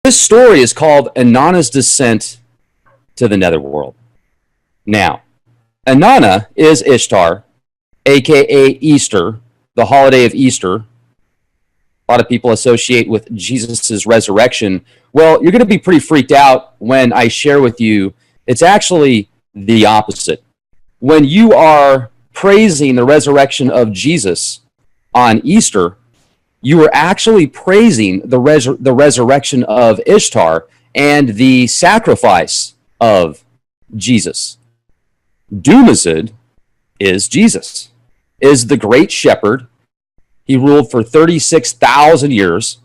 This story is called Inanna's Descent to the Netherworld. Now, Inanna is Ishtar, aka Easter, the holiday of Easter. A lot of people associate with Jesus' resurrection. Well, you're going to be pretty freaked out when I share with you it's actually the opposite. When you are praising the resurrection of Jesus on Easter, you are actually praising the resurrection of Ishtar and the sacrifice of Jesus. Dumazid is Jesus, is the great shepherd. He ruled for 36,000 years.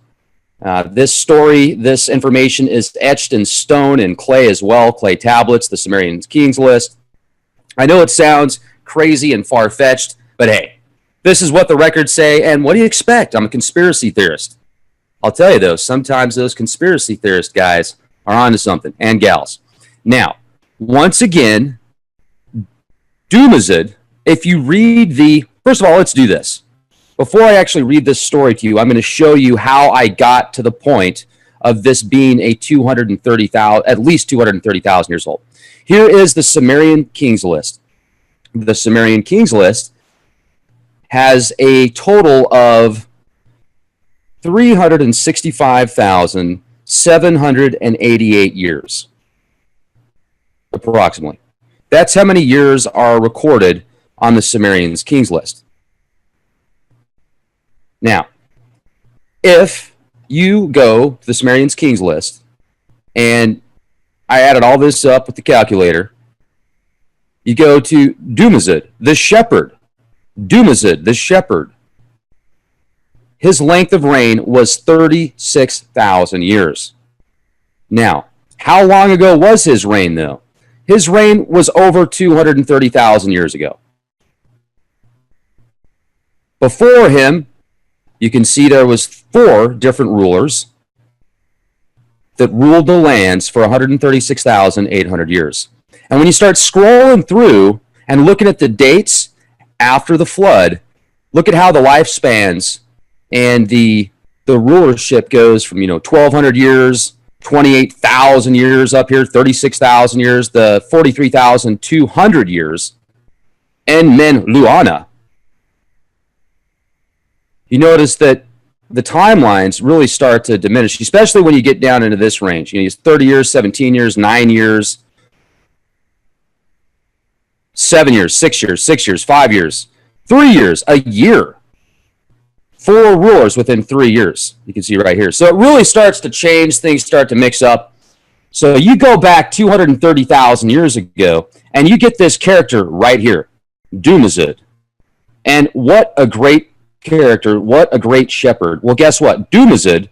This information is etched in stone and clay as well, clay tablets, the Sumerian Kings list. I know it sounds crazy and far-fetched, but hey, this is what the records say, and what do you expect? I'm a conspiracy theorist. I'll tell you, though, sometimes those conspiracy theorist guys are onto something, and gals. Now, once again, Dumazid, if you read the... First of all, let's do this. Before I actually read this story to you, I'm going to show you how I got to the point of this being a at least 230,000 years old. Here is the Sumerian Kings list. The Sumerian Kings list has a total of 365,788 years, approximately. That's how many years are recorded on the Sumerian Kings list. Now, if you go to the Sumerian Kings list, and I added all this up with the calculator, you go to Dumazid, the shepherd. Dumazid, the shepherd. His length of reign was 36,000 years. Now, how long ago was his reign, though? His reign was over 230,000 years ago. Before him, you can see there was 4 different rulers that ruled the lands for 136,800 years. And when you start scrolling through and looking at the dates after the flood, look at how the lifespans and the rulership goes from 1,200 years, 28,000 years up here, 36,000 years, the 43,200 years, and Men Luana. You notice that the timelines really start to diminish, especially when you get down into this range. It's 30 years, 17 years, 9 years, 7 years, 6 years, 6 years, 5 years, 3 years, a year. 4 rulers within 3 years. You can see right here. So it really starts to change. Things start to mix up. So you go back 230,000 years ago, and you get this character right here, Dumazid. And what a great character, what a great shepherd. Well, guess what? Dumazid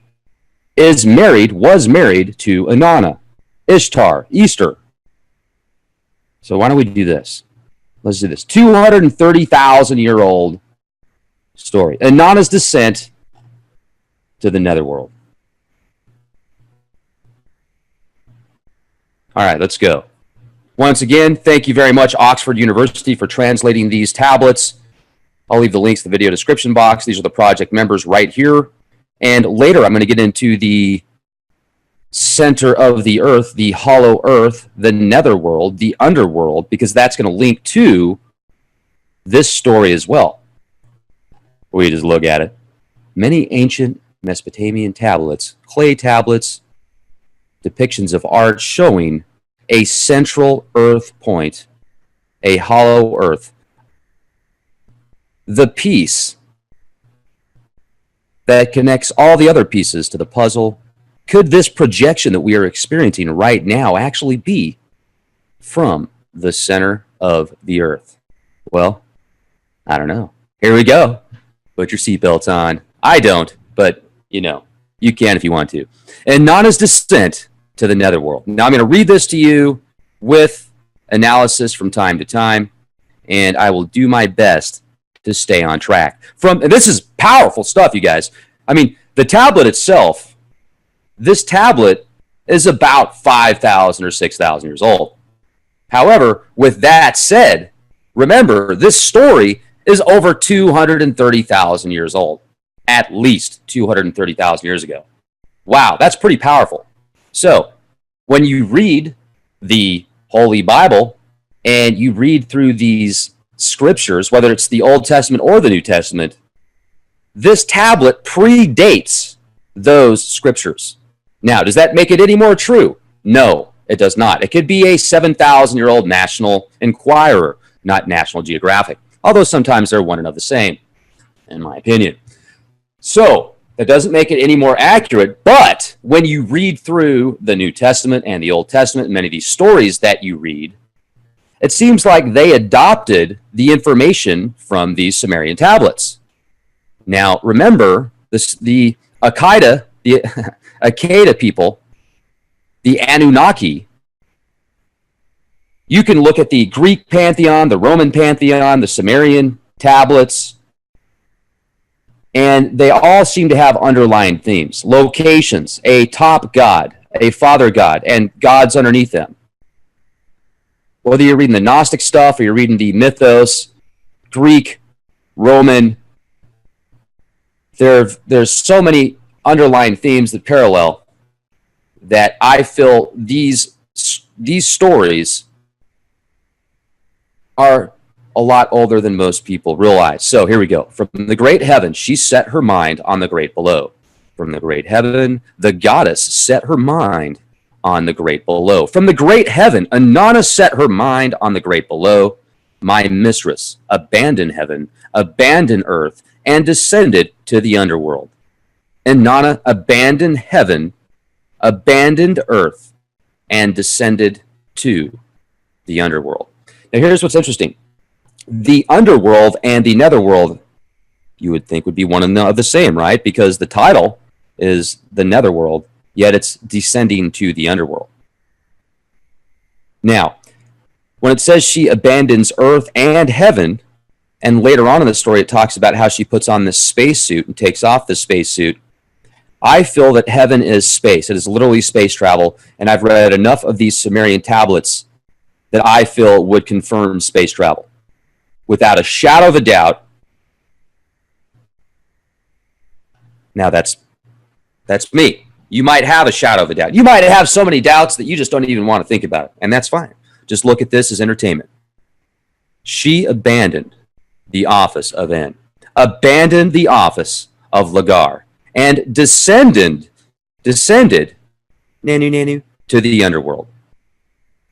was married to Inanna, Ishtar, Easter. So why don't we do this? Let's do this. 230,000-year-old story. Inanna's descent to the Netherworld. All right, let's go. Once again, thank you very much, Oxford University, for translating these tablets. I'll leave the links in the video description box. These are the project members right here. And later, I'm going to get into the center of the earth, the hollow earth, the netherworld, the underworld, because that's going to link to this story as well. We just look at it. Many ancient Mesopotamian tablets, clay tablets, depictions of art showing a central earth point, a hollow earth. The piece that connects all the other pieces to the puzzle. Could this projection that we are experiencing right now actually be from the center of the earth? Well, I don't know. Here we go. Put your seatbelts on. I don't, but you can if you want to. Inanna's descent to the netherworld. Now I'm going to read this to you with analysis from time to time, and I will do my best to stay on track. And this is powerful stuff, you guys. I mean, the tablet itself, this tablet is about 5,000 or 6,000 years old. However, with that said, remember, this story is over 230,000 years old. At least 230,000 years ago. Wow, that's pretty powerful. So when you read the Holy Bible and you read through these scriptures, whether it's the Old Testament or the New Testament, this tablet predates those scriptures. Now, does that make it any more true? No, it does not. It could be a 7,000-year-old National Enquirer, not National Geographic, although sometimes they're one and of the same, in my opinion. So that doesn't make it any more accurate, but when you read through the New Testament and the Old Testament, and many of these stories that you read, it seems like they adopted the information from these Sumerian tablets. Now, remember, the Akkad people, the Anunnaki, you can look at the Greek pantheon, the Roman pantheon, the Sumerian tablets, and they all seem to have underlying themes, locations, a top god, a father god, and gods underneath them. Whether you're reading the Gnostic stuff or you're reading the mythos, Greek, Roman, there's so many underlying themes that parallel that I feel these stories are a lot older than most people realize. So here we go. From the great heaven, she set her mind on the great below. From the great heaven, the goddess set her mind on the great below. From the great heaven, Inanna set her mind on the great below. My mistress abandoned heaven, abandoned earth, and descended to the underworld. Inanna abandoned heaven, abandoned earth, and descended to the underworld. Now here's what's interesting. The underworld and the netherworld, you would think would be one and the same, right? Because the title is the netherworld, yet it's descending to the underworld. Now, when it says she abandons earth and heaven, and later on in the story it talks about how she puts on this spacesuit and takes off the spacesuit, I feel that heaven is space. It is literally space travel, and I've read enough of these Sumerian tablets that I feel would confirm space travel. Without a shadow of a doubt. Now that's me. You might have a shadow of a doubt. You might have so many doubts that you just don't even want to think about it, and that's fine. Just look at this as entertainment. She abandoned the office of En, abandoned the office of Lagar, and descended, nanu, to the underworld.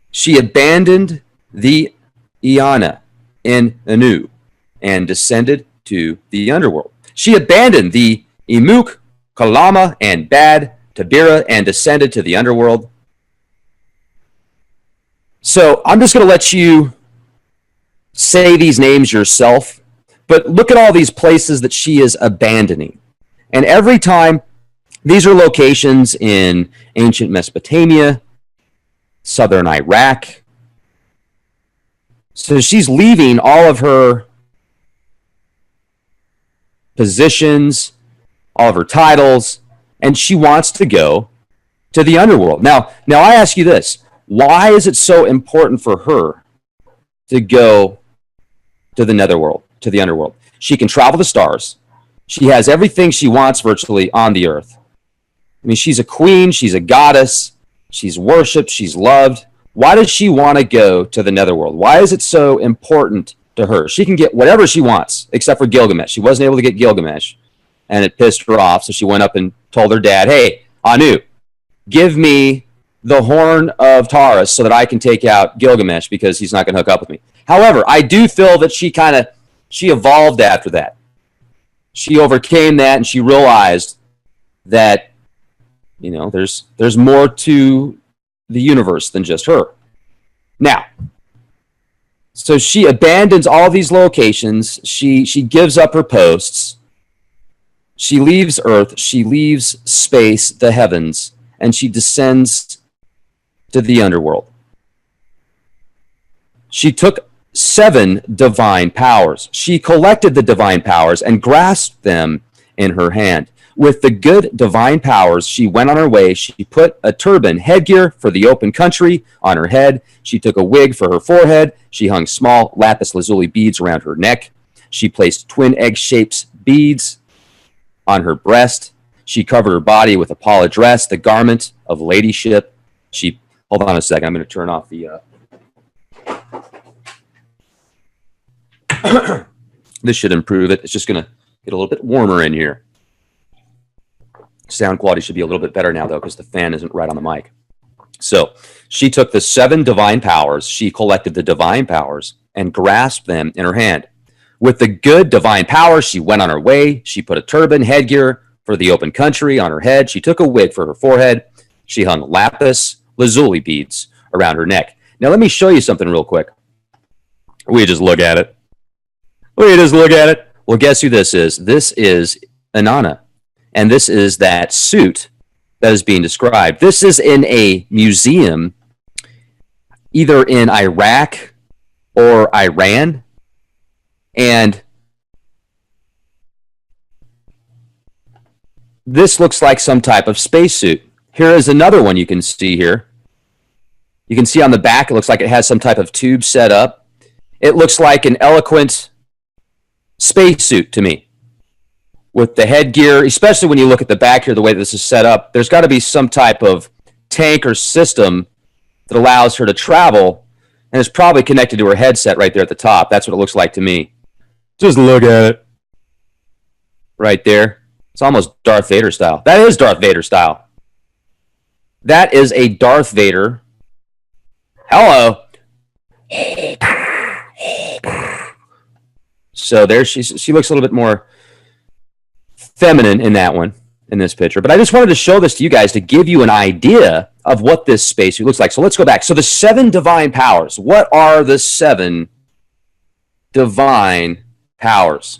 She abandoned the Iana in Anu and descended to the underworld. She abandoned the Imuk, Kalama, and Bad, Tabira, and descended to the underworld. So I'm just going to let you say these names yourself, but look at all these places that she is abandoning. And every time, these are locations in ancient Mesopotamia, southern Iraq. So she's leaving all of her positions, all of her titles, and she wants to go to the underworld. Now I ask you this. Why is it so important for her to go to the netherworld, to the underworld? She can travel the stars. She has everything she wants virtually on the earth. I mean, she's a queen, she's a goddess, she's worshipped, she's loved. Why does she want to go to the netherworld? Why is it so important to her? She can get whatever she wants, except for Gilgamesh. She wasn't able to get Gilgamesh, and it pissed her off, so she went up and told her dad, hey, Anu, give me the horn of Taurus so that I can take out Gilgamesh because he's not going to hook up with me. However, I do feel that she evolved after that. She overcame that, and she realized that, you know, there's more to the universe than just her. Now, so she abandons all these locations. She gives up her posts. She leaves Earth. She leaves space, the heavens, and she descends to the underworld. She took 7 divine powers. She collected the divine powers and grasped them in her hand. With the good divine powers, she went on her way. She put a turban, headgear for the open country, on her head. She took a wig for her forehead. She hung small lapis lazuli beads around her neck. She placed twin egg-shaped beads on her breast. She covered her body with a pala dress, the garment of ladyship. She, hold on a second, I'm going to turn off the, this should improve it. It's just going to get a little bit warmer in here. Sound quality should be a little bit better now, though, because the fan isn't right on the mic. So she took the 7 divine powers, she collected the divine powers, and grasped them in her hand. With the good divine power, she went on her way. She put a turban, headgear for the open country on her head. She took a wig for her forehead. She hung lapis lazuli beads around her neck. Now, let me show you something real quick. We just look at it. Well, guess who this is? This is Inanna. And this is that suit that is being described. This is in a museum, either in Iraq or Iran. And this looks like some type of spacesuit. Here is another one you can see here. You can see on the back, it looks like it has some type of tube set up. It looks like an eloquent spacesuit to me, with the headgear, especially when you look at the back here, the way this is set up. There's got to be some type of tank or system that allows her to travel, and it's probably connected to her headset right there at the top. That's what it looks like to me. Just look at it. Right there. It's almost Darth Vader style. That is Darth Vader style. That is a Darth Vader. Hello. So there she looks a little bit more feminine in that one, in this picture. But I just wanted to show this to you guys to give you an idea of what this spacesuit looks like. So let's go back. So the 7 divine powers. What are the 7 divine powers?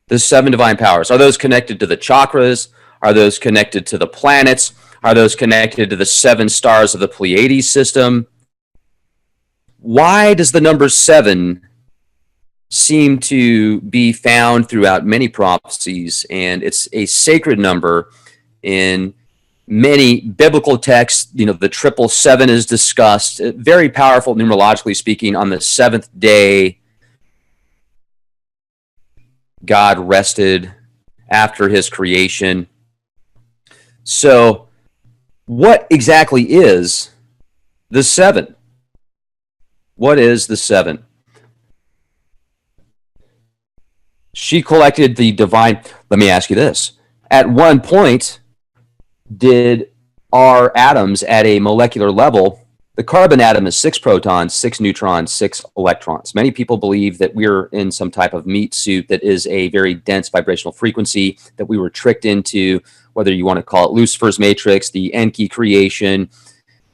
The 7 divine powers. Are those connected to the chakras? Are those connected to the planets? Are those connected to the 7 stars of the Pleiades system? Why does the number 7 seem to be found throughout many prophecies, and it's a sacred number in many biblical texts? You know, the 777 is discussed, very powerful numerologically speaking. On the 7th day, God rested after his creation. So what exactly is the 7? What is the 7? She collected the divine. Let me ask you this. At one point, did our atoms at a molecular level, the carbon atom is 6 protons, 6 neutrons, 6 electrons. Many people believe that we're in some type of meat suit that is a very dense vibrational frequency, that we were tricked into, whether you want to call it Lucifer's matrix, the Enki creation.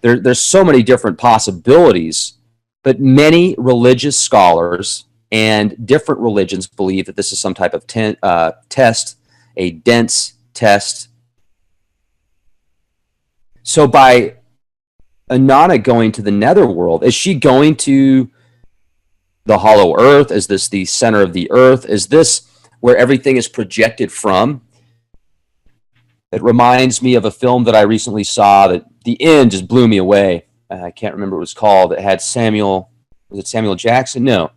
There's so many different possibilities, but many religious scholars and different religions believe that this is some type of test, a dense test. So by Inanna going to the netherworld, is she going to the hollow earth? Is this the center of the earth? Is this where everything is projected from? It reminds me of a film that I recently saw that the end just blew me away. I can't remember what it was called. It had Samuel, was it Samuel Jackson? No.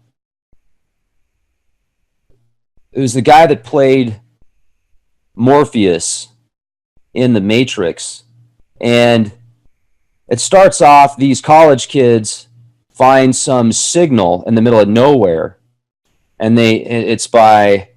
It was the guy that played Morpheus in The Matrix. And it starts off, these college kids find some signal in the middle of nowhere. And it's by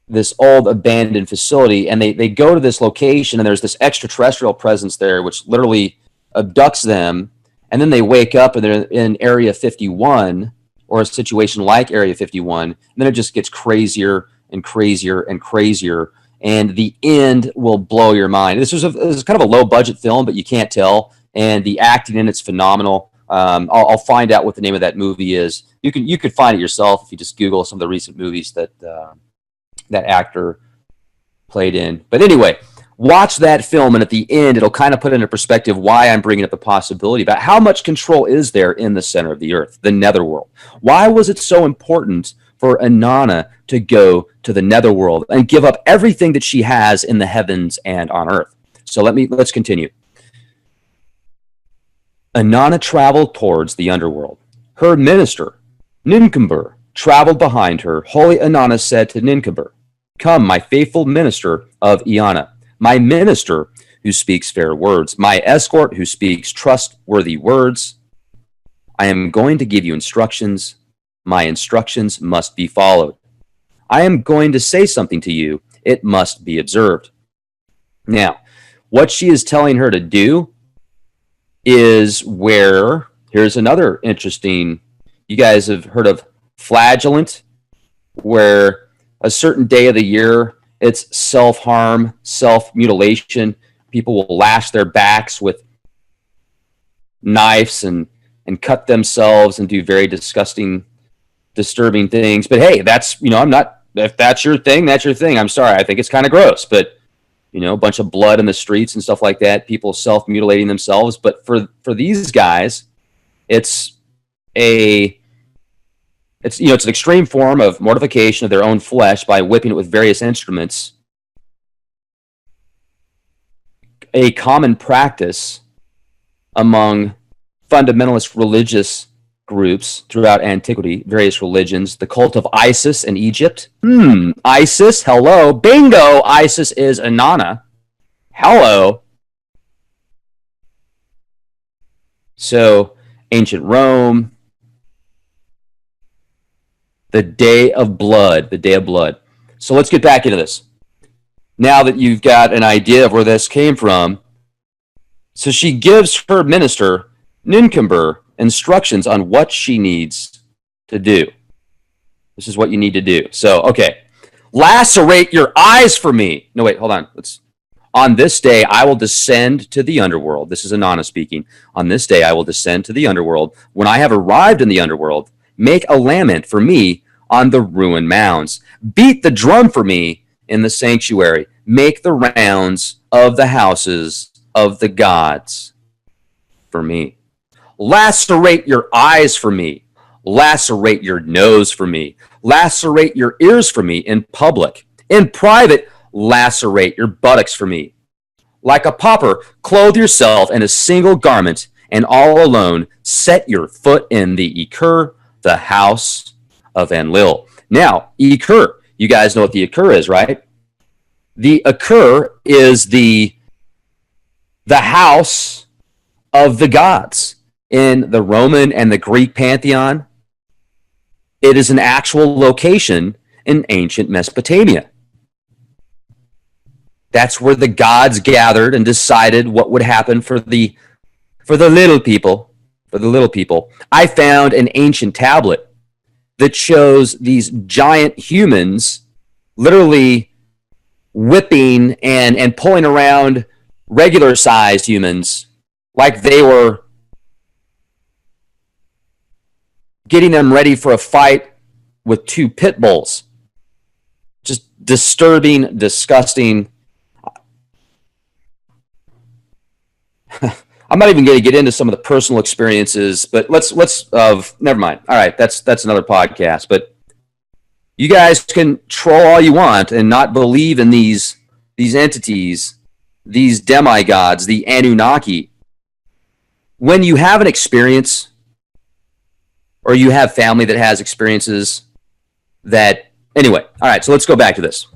this old abandoned facility. And they go to this location, and there's this extraterrestrial presence there, which literally abducts them. And then they wake up and they're in Area 51, or a situation like Area 51, and then it just gets crazier and crazier and crazier, and the end will blow your mind. This was kind of a low-budget film, but you can't tell, and the acting in it's phenomenal. I'll find out what the name of that movie is. You could find it yourself if you just Google some of the recent movies that that actor played in. But anyway, watch that film, and at the end, it'll kind of put into perspective why I'm bringing up the possibility about how much control is there in the center of the earth, the netherworld. Why was it so important for Inanna to go to the netherworld and give up everything that she has in the heavens and on earth? So let's continue. Inanna traveled towards the underworld. Her minister, Nincambur, traveled behind her. Holy Inanna said to Nincambur, Come, my faithful minister of Eana, my minister who speaks fair words, my escort who speaks trustworthy words. I am going to give you instructions. My instructions must be followed. I am going to say something to you. It must be observed. Now, what she is telling her to do is where, here's another interesting, you guys have heard of flagellant, where a certain day of the year, it's self-harm, self-mutilation. People will lash their backs with knives and cut themselves and do very disgusting, disturbing things. But hey, that's, I'm not, if that's your thing, that's your thing. I'm sorry. I think it's kind of gross, but a bunch of blood in the streets and stuff like that, people self-mutilating themselves. But for these guys, it's an extreme form of mortification of their own flesh by whipping it with various instruments. A common practice among fundamentalist religious groups throughout antiquity, various religions, the cult of Isis in Egypt. Isis, hello. Bingo, Isis is Inanna. Hello. So, ancient Rome, the day of blood, So let's get back into this. Now that you've got an idea of where this came from, so she gives her minister, Nincumber, instructions on what she needs to do. This is what you need to do. So, okay. Lacerate your eyes for me. No, wait, hold on. On this day, I will descend to the underworld. This is Inanna speaking. On this day, I will descend to the underworld. When I have arrived in the underworld, make a lament for me on the ruined mounds. Beat the drum for me in the sanctuary. Make the rounds of the houses of the gods for me. Lacerate your eyes for me. Lacerate your nose for me. Lacerate your ears for me in public. In private, lacerate your buttocks for me. Like a pauper, clothe yourself in a single garment, and all alone set your foot in the Ekur, the house of Enlil. Now, Ekur, you guys know what the Ekur is, right? The Ekur is the house of the gods. In the Roman and the Greek pantheon, it is an actual location in ancient Mesopotamia. That's where the gods gathered and decided what would happen for the little people. For the little people. I found an ancient tablet that shows these giant humans literally whipping and pulling around regular-sized humans like they were getting them ready for a fight with two pit bulls. Just disturbing, disgusting. I'm not even going to get into some of the personal experiences, but let's never mind. All right, that's another podcast. But you guys can troll all you want and not believe in these entities, these demigods, the Anunnaki. When you have an experience, or you have family that has experiences that, anyway, all right, so let's go back to this.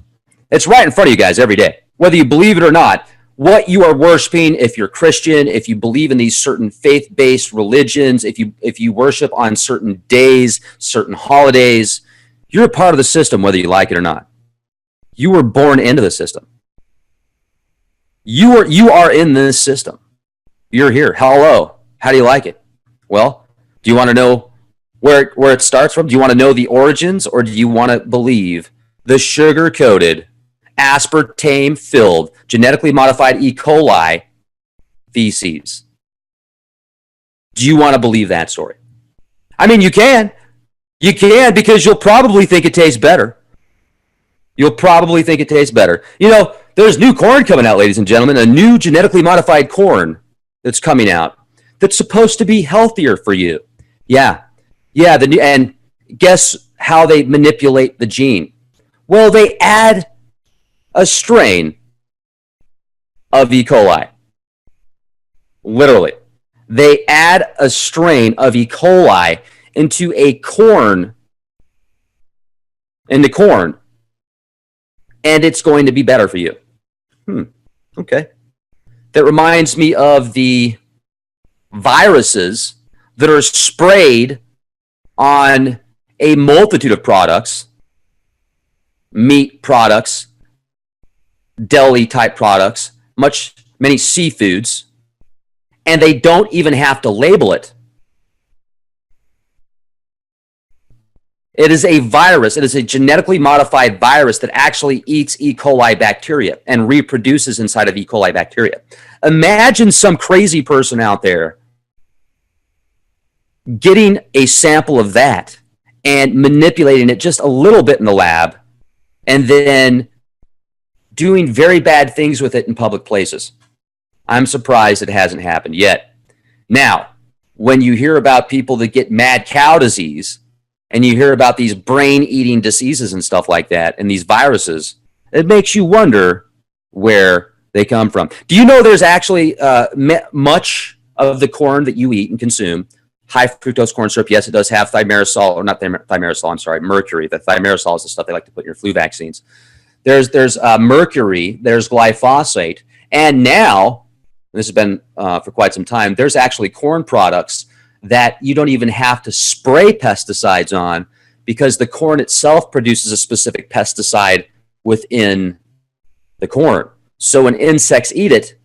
It's right in front of you guys every day. Whether you believe it or not, what you are worshiping, if you're Christian, if you believe in these certain faith-based religions, if you worship on certain days, certain holidays, you're a part of the system whether you like it or not. You were born into the system. You are in this system. You're here. Hello. How do you like it? Well, do you want to know where it starts from? Do you want to know the origins, or do you want to believe the sugar-coated, aspartame-filled, genetically modified E. coli feces? Do you want to believe that story? I mean, you can. You can, because you'll probably think it tastes better. You'll probably think it tastes better. There's new corn coming out, ladies and gentlemen, a new genetically modified corn that's coming out that's supposed to be healthier for you. Yeah, and guess how they manipulate the gene? Well, they add a strain of E. coli. Literally. They add a strain of E. coli into corn. and it's going to be better for you. Okay. That reminds me of the viruses that are sprayed on a multitude of products, meat products, deli type products, many seafoods, and they don't even have to label it. It is a virus. It is a genetically modified virus that actually eats E. coli bacteria and reproduces inside of E. coli bacteria. Imagine some crazy person out there getting a sample of that and manipulating it just a little bit in the lab and then doing very bad things with it in public places. I'm surprised it hasn't happened yet. Now, when you hear about people that get mad cow disease, and you hear about these brain-eating diseases and stuff like that, and these viruses, it makes you wonder where they come from. Do you know there's actually much of the corn that you eat and consume, high fructose corn syrup, yes, it does have thimerosal, or not thimerosal, I'm sorry, mercury. The thimerosal is the stuff they like to put in your flu vaccines. There's mercury, there's glyphosate, and now, this has been for quite some time, there's actually corn products that you don't even have to spray pesticides on because the corn itself produces a specific pesticide within the corn. So when insects eat it,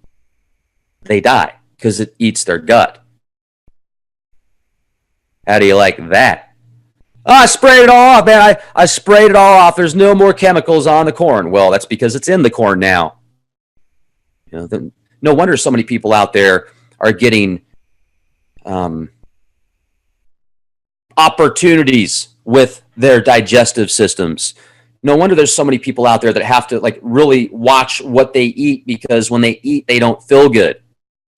they die because it eats their gut. How do you like that? Oh, I sprayed it all off, man. I sprayed it all off. There's no more chemicals on the corn. Well, that's because it's in the corn now. No wonder so many people out there are getting opportunities with their digestive systems. No wonder there's so many people out there that have to really watch what they eat, because when they eat, they don't feel good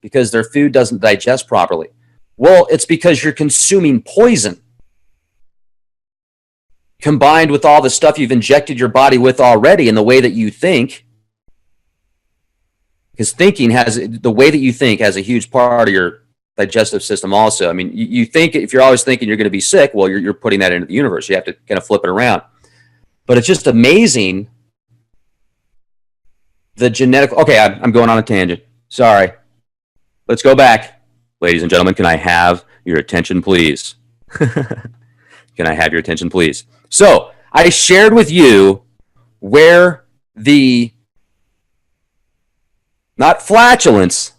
because their food doesn't digest properly. Well, it's because you're consuming poison combined with all the stuff you've injected your body with already in the way that you think. Because the way that you think has a huge part of your digestive system also. I mean, you think, if you're always thinking you're going to be sick, well, you're putting that into the universe. You have to kind of flip it around. But it's just amazing, the genetic... Okay, I'm going on a tangent. Sorry. Let's go back. Ladies and gentlemen, can I have your attention, please? Can I have your attention, please? So, I shared with you where the... Not flatulence,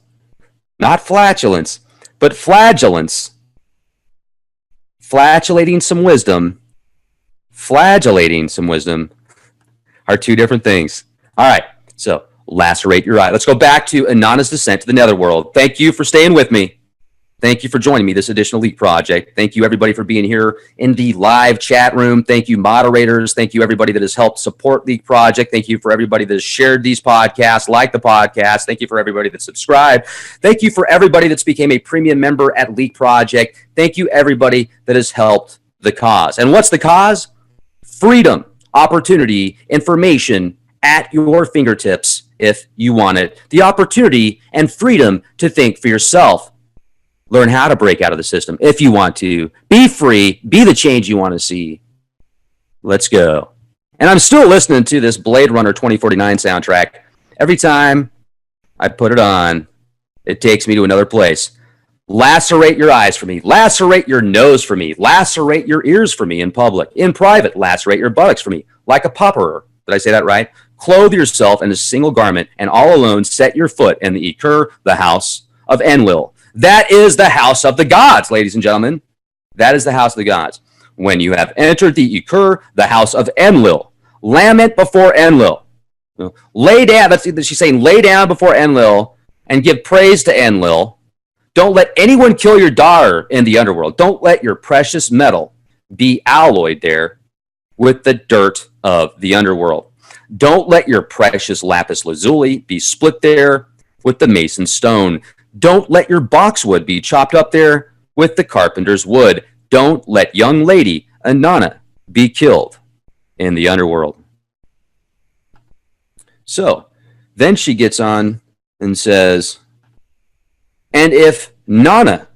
but flagellance, flagellating some wisdom are two different things. All right, so lacerate your eye. Let's go back to Inanna's descent to the netherworld. Thank you for staying with me. Thank you for joining me this additional Leak project. Thank you, everybody, for being here in the live chat room. Thank you, moderators. Thank you, everybody that has helped support Leak project. Thank you for everybody that has shared these podcasts, liked the podcast. Thank you for everybody that subscribed. Thank you for everybody that's became a premium member at Leak project. Thank you, everybody that has helped the cause. And what's the cause? Freedom, opportunity, information at your fingertips if you want it. The opportunity and freedom to think for yourself. Learn how to break out of the system if you want to. Be free. Be the change you want to see. Let's go. And I'm still listening to this Blade Runner 2049 soundtrack. Every time I put it on, it takes me to another place. Lacerate your eyes for me. Lacerate your nose for me. Lacerate your ears for me in public. In private, lacerate your buttocks for me. Like a pauper. Did I say that right? Clothe yourself in a single garment and all alone set your foot in the Ekur, the house of Enlil. That is the house of the gods, ladies and gentlemen. That is the house of the gods. When you have entered the Ekur, the house of Enlil, lament before Enlil. Lay down, she's saying, lay down before Enlil and give praise to Enlil. Don't let anyone kill your daughter in the underworld. Don't let your precious metal be alloyed there with the dirt of the underworld. Don't let your precious lapis lazuli be split there with the mason's stone. Don't let your boxwood be chopped up there with the carpenter's wood. Don't let young lady Inanna be killed in the underworld. So, then she gets on and says, and if Enlil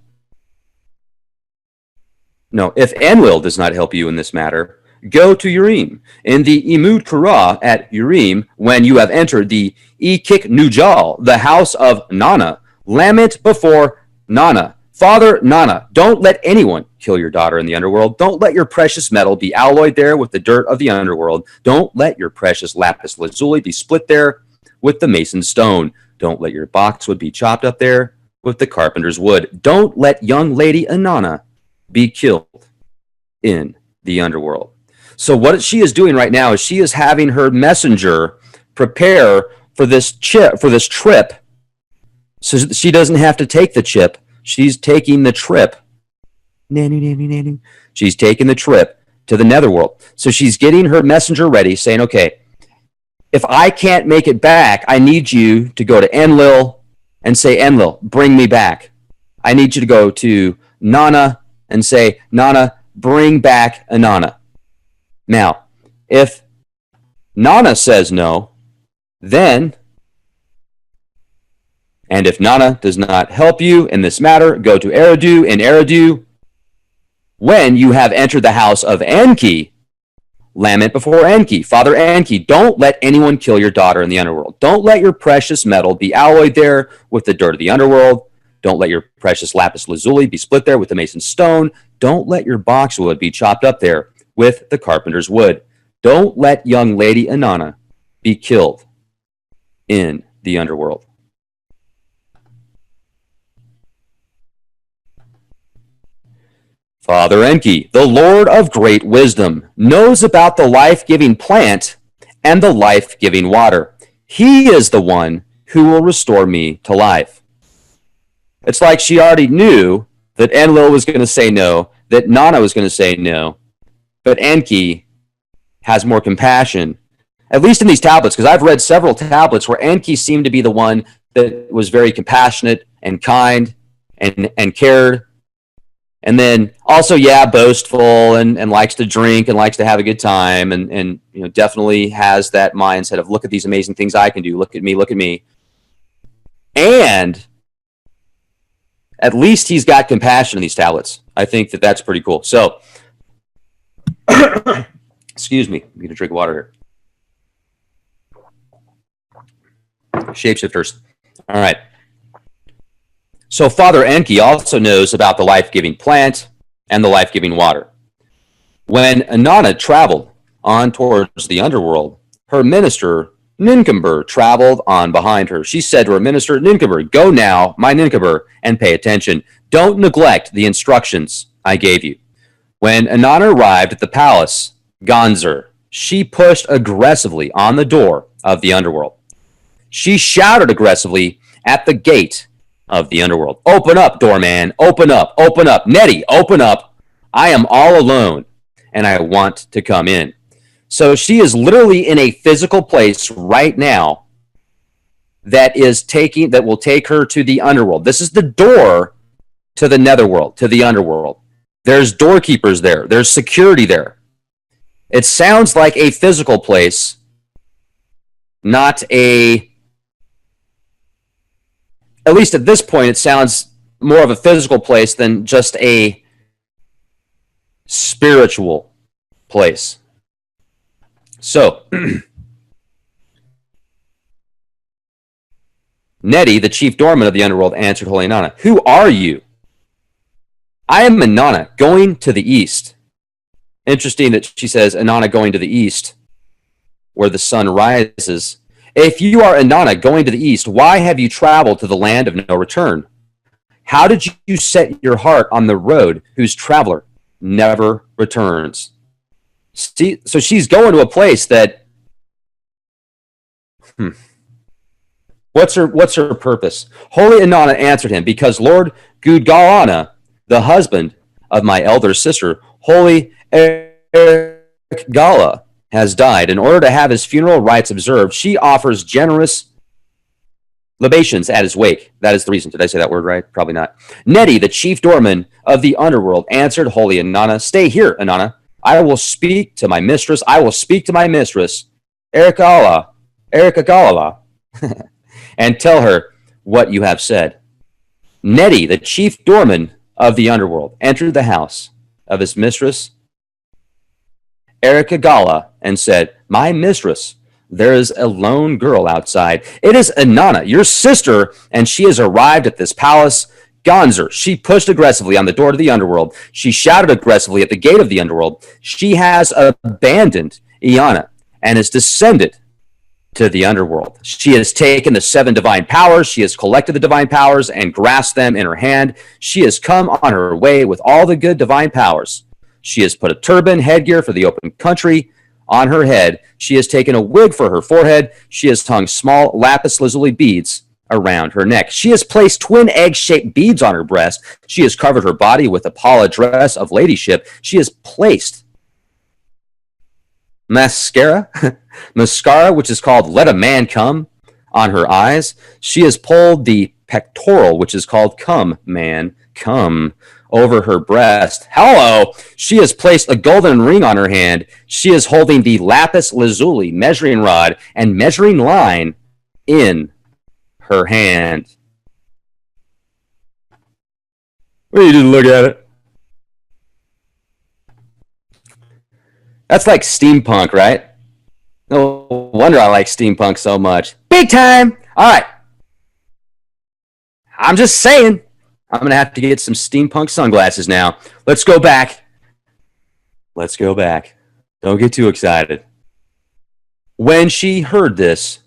does not help you in this matter, go to Urim. In the Imud Kura at Urim, when you have entered the Ekik Nujal, the house of Nana, lament before Nana. Father Nana, don't let anyone kill your daughter in the underworld. Don't let your precious metal be alloyed there with the dirt of the underworld. Don't let your precious lapis lazuli be split there with the mason's stone. Don't let your boxwood be chopped up there with the carpenter's wood. Don't let young lady Inanna be killed in the underworld. So what she is doing right now is she is having her messenger prepare for this trip, so she doesn't have to take the chip. She's taking the trip. She's taking the trip to the netherworld. So she's getting her messenger ready, saying, okay, if I can't make it back, I need you to go to Enlil and say, Enlil, bring me back. I need you to go to Nana and say, Nana, bring back Inanna. Now, if Nana says no, then, and if Nana does not help you in this matter, go to Eridu. In Eridu, when you have entered the house of Enki, lament before Enki. Father Enki, don't let anyone kill your daughter in the underworld. Don't let your precious metal be alloyed there with the dirt of the underworld. Don't let your precious lapis lazuli be split there with the mason's stone. Don't let your boxwood be chopped up there with the carpenter's wood. Don't let young lady Inanna be killed in the underworld. Father Enki, the Lord of great wisdom, knows about the life-giving plant and the life-giving water. He is the one who will restore me to life. It's like she already knew that Enlil was going to say no, that Nana was going to say no, but Enki has more compassion, at least in these tablets, because I've read several tablets where Enki seemed to be the one that was very compassionate and kind and cared. And then also, boastful and likes to drink and likes to have a good time and definitely has that mindset of, look at these amazing things I can do. Look at me, look at me. And at least he's got compassion in these tablets. I think that that's pretty cool. So, excuse me, I'm going to drink water here. Shapeshifters. All right. So Father Enki also knows about the life-giving plant and the life-giving water. When Inanna traveled on towards the underworld, her minister, Nincomber, traveled on behind her. She said to her minister, Nincomber, go now, my Nincomber, and pay attention. Don't neglect the instructions I gave you. When Inanna arrived at the palace, Gonzer, she pushed aggressively on the door of the underworld. She shouted aggressively at the gate of the underworld. Open up, doorman. Open up. Open up. Nettie, open up. I am all alone, and I want to come in. So she is literally in a physical place right now that will take her to the underworld. This is the door to the netherworld, to the underworld. There's doorkeepers there. There's security there. It sounds like a physical place, not at least at this point, it sounds more of a physical place than just a spiritual place. So, Nettie, the chief doorman of the underworld, answered Holy Inanna, who are you? I am Inanna, going to the east. Interesting that she says Inanna going to the east, where the sun rises. If you are Inanna going to the east, why have you traveled to the land of no return? How did you set your heart on the road whose traveler never returns? See, so she's going to a place that, what's her purpose? Holy Inanna answered him, because Lord Gudgalana, the husband of my elder sister, Holy Erikgala, has died. In order to have his funeral rites observed, she offers generous libations at his wake. That is the reason. Did I say that word right? Probably not. Nettie, the chief doorman of the underworld, answered Holy Inanna, stay here, Inanna. I will speak to my mistress. I will speak to my mistress, Erikgala, and tell her what you have said. Nettie, the chief doorman of the underworld, entered the house of his mistress, Erica Gala and said, "My mistress, there is a lone girl outside. It is Inanna, your sister, and she has arrived at this palace. Gonzer, she pushed aggressively on the door to the underworld. She shouted aggressively at the gate of the underworld. She has abandoned Iana and has descended to the underworld. She has taken the 7 divine powers. She has collected the divine powers and grasped them in her hand. She has come on her way with all the good divine powers. She has put a turban, headgear for the open country on her head. She has taken a wig for her forehead. She has hung small lapis lazuli beads around her neck. She has placed twin egg-shaped beads on her breast. She has covered her body with a pala dress of ladyship. She has placed mascara, which is called Let a Man Come, on her eyes. She has pulled the pectoral, which is called Come, Man, Come, over her breast. Hello! She has placed a golden ring on her hand. She is holding the lapis lazuli measuring rod and measuring line in her hand. Well, you didn't look at it. That's like steampunk, right? No wonder I like steampunk so much. Big time! All right. I'm just saying. I'm going to have to get some steampunk sunglasses now. Let's go back. Let's go back. Don't get too excited. When she heard this,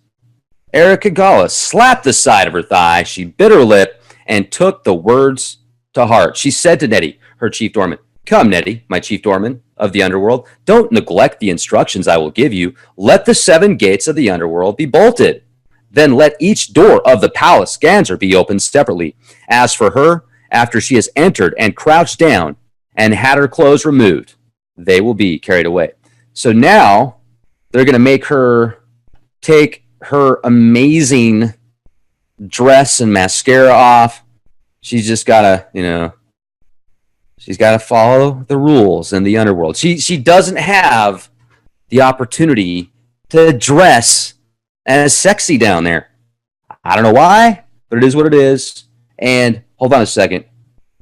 Erica Gala slapped the side of her thigh. She bit her lip and took the words to heart. She said to Nettie, her chief doorman, "Come, Nettie, my chief doorman of the underworld. Don't neglect the instructions I will give you. Let the 7 gates of the underworld be bolted. Then let each door of the palace Ganser be opened separately. As for her, after she has entered and crouched down and had her clothes removed, they will be carried away." So now they're going to make her take her amazing dress and mascara off. She's just got to, she's got to follow the rules in the underworld. She doesn't have the opportunity to dress as sexy down there. I don't know why, but it is what it is. And hold on a second.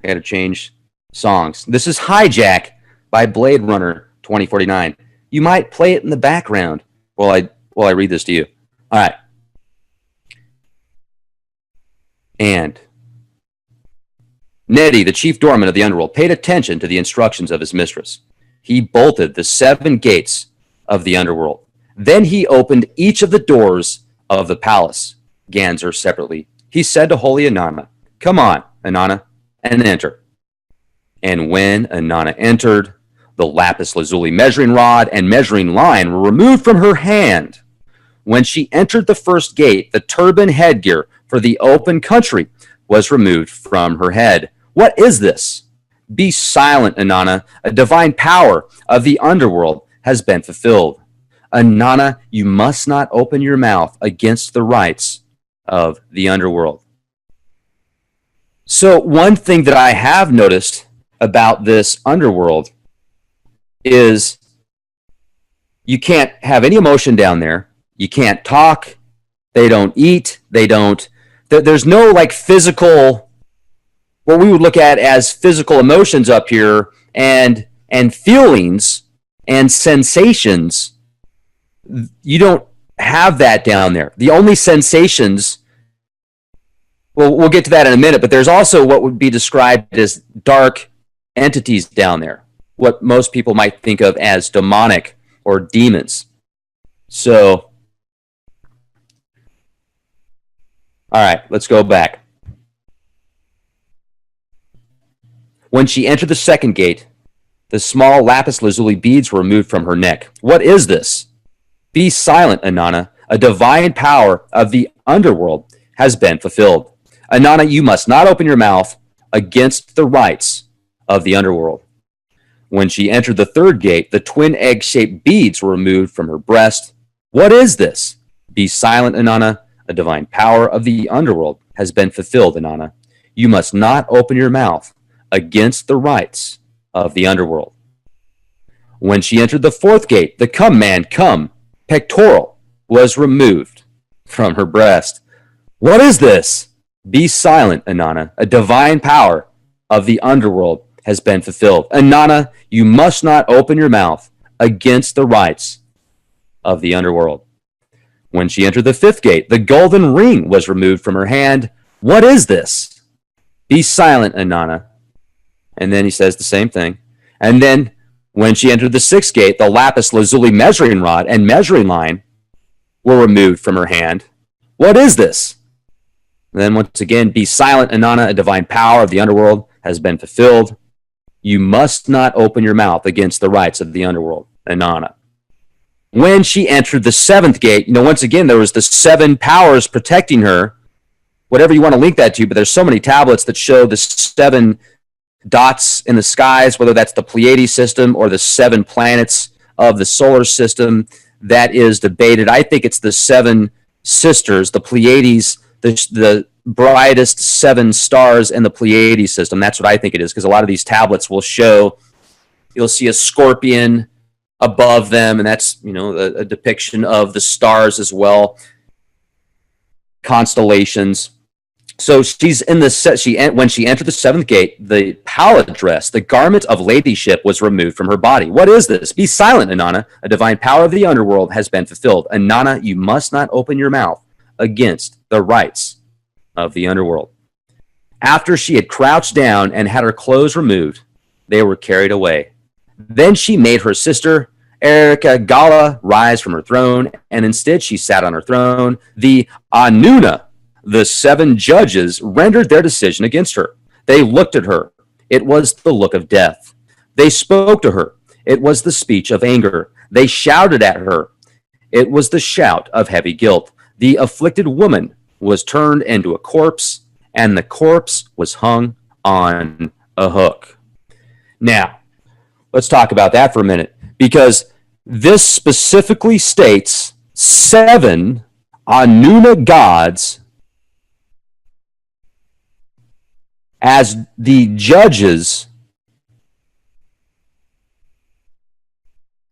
I got to change songs. This is Hijack by Blade Runner 2049. You might play it in the background while I read this to you. All right. And Nettie, the chief doorman of the underworld, paid attention to the instructions of his mistress. He bolted the 7 gates of the underworld. Then he opened each of the doors of the palace, Ganser separately. He said to holy Inanna, "Come on, Inanna, and enter." And when Inanna entered, the lapis lazuli measuring rod and measuring line were removed from her hand. When she entered the first gate, the turban headgear for the open country was removed from her head. What is this? Be silent, Inanna. A divine power of the underworld has been fulfilled. Inanna, you must not open your mouth against the rights of the underworld. So one thing that I have noticed about this underworld is you can't have any emotion down there. You can't talk. They don't eat. There's no like physical, what we would look at as physical emotions up here and feelings and sensations. You don't have that down there. The only sensations, well, we'll get to that in a minute, but there's also what would be described as dark entities down there, what most people might think of as demonic or demons. So, all right, let's go back. When she entered the second gate, the small lapis lazuli beads were removed from her neck. What is this? Be silent, Inanna. A divine power of the underworld has been fulfilled. Inanna, you must not open your mouth against the rights of the underworld. When she entered the third gate, the twin egg-shaped beads were removed from her breast. What is this? Be silent, Inanna. A divine power of the underworld has been fulfilled, Inanna. You must not open your mouth against the rights of the underworld. When she entered the fourth gate, the come man, come, pectoral, was removed from her breast. What is this? Be silent, Inanna. A divine power of the underworld has been fulfilled. Inanna, you must not open your mouth against the rights of the underworld. When she entered the fifth gate, the golden ring was removed from her hand. What is this? Be silent, Inanna. And then he says the same thing. And then when she entered the sixth gate, the lapis lazuli measuring rod and measuring line were removed from her hand. What is this? And then once again, be silent, Inanna, a divine power of the underworld has been fulfilled. You must not open your mouth against the rights of the underworld, Inanna. When she entered the seventh gate, once again, there was the seven powers protecting her, whatever you want to link that to, but there's so many tablets that show the seven dots in the skies, whether that's the Pleiades system or the seven planets of the solar system. That is debated. I think it's the seven sisters, the Pleiades, the brightest seven stars in the Pleiades system. That's what I think it is, because a lot of these tablets will show, you'll see a scorpion above them, and that's a depiction of the stars as well, constellations. So she's in the when she entered the seventh gate, the pallid dress, the garment of ladyship, was removed from her body. What is this? Be silent, Inanna. A divine power of the underworld has been fulfilled. Inanna, you must not open your mouth against the rights of the underworld. After she had crouched down and had her clothes removed, they were carried away. Then she made her sister, Erica Gala, rise from her throne, and instead she sat on her throne. The Anuna, the seven judges, rendered their decision against her. They looked at her. It was the look of death. They spoke to her. It was the speech of anger. They shouted at her. It was the shout of heavy guilt. The afflicted woman was turned into a corpse, and the corpse was hung on a hook. Now, let's talk about that for a minute, because this specifically states 7 Anuna gods as the judges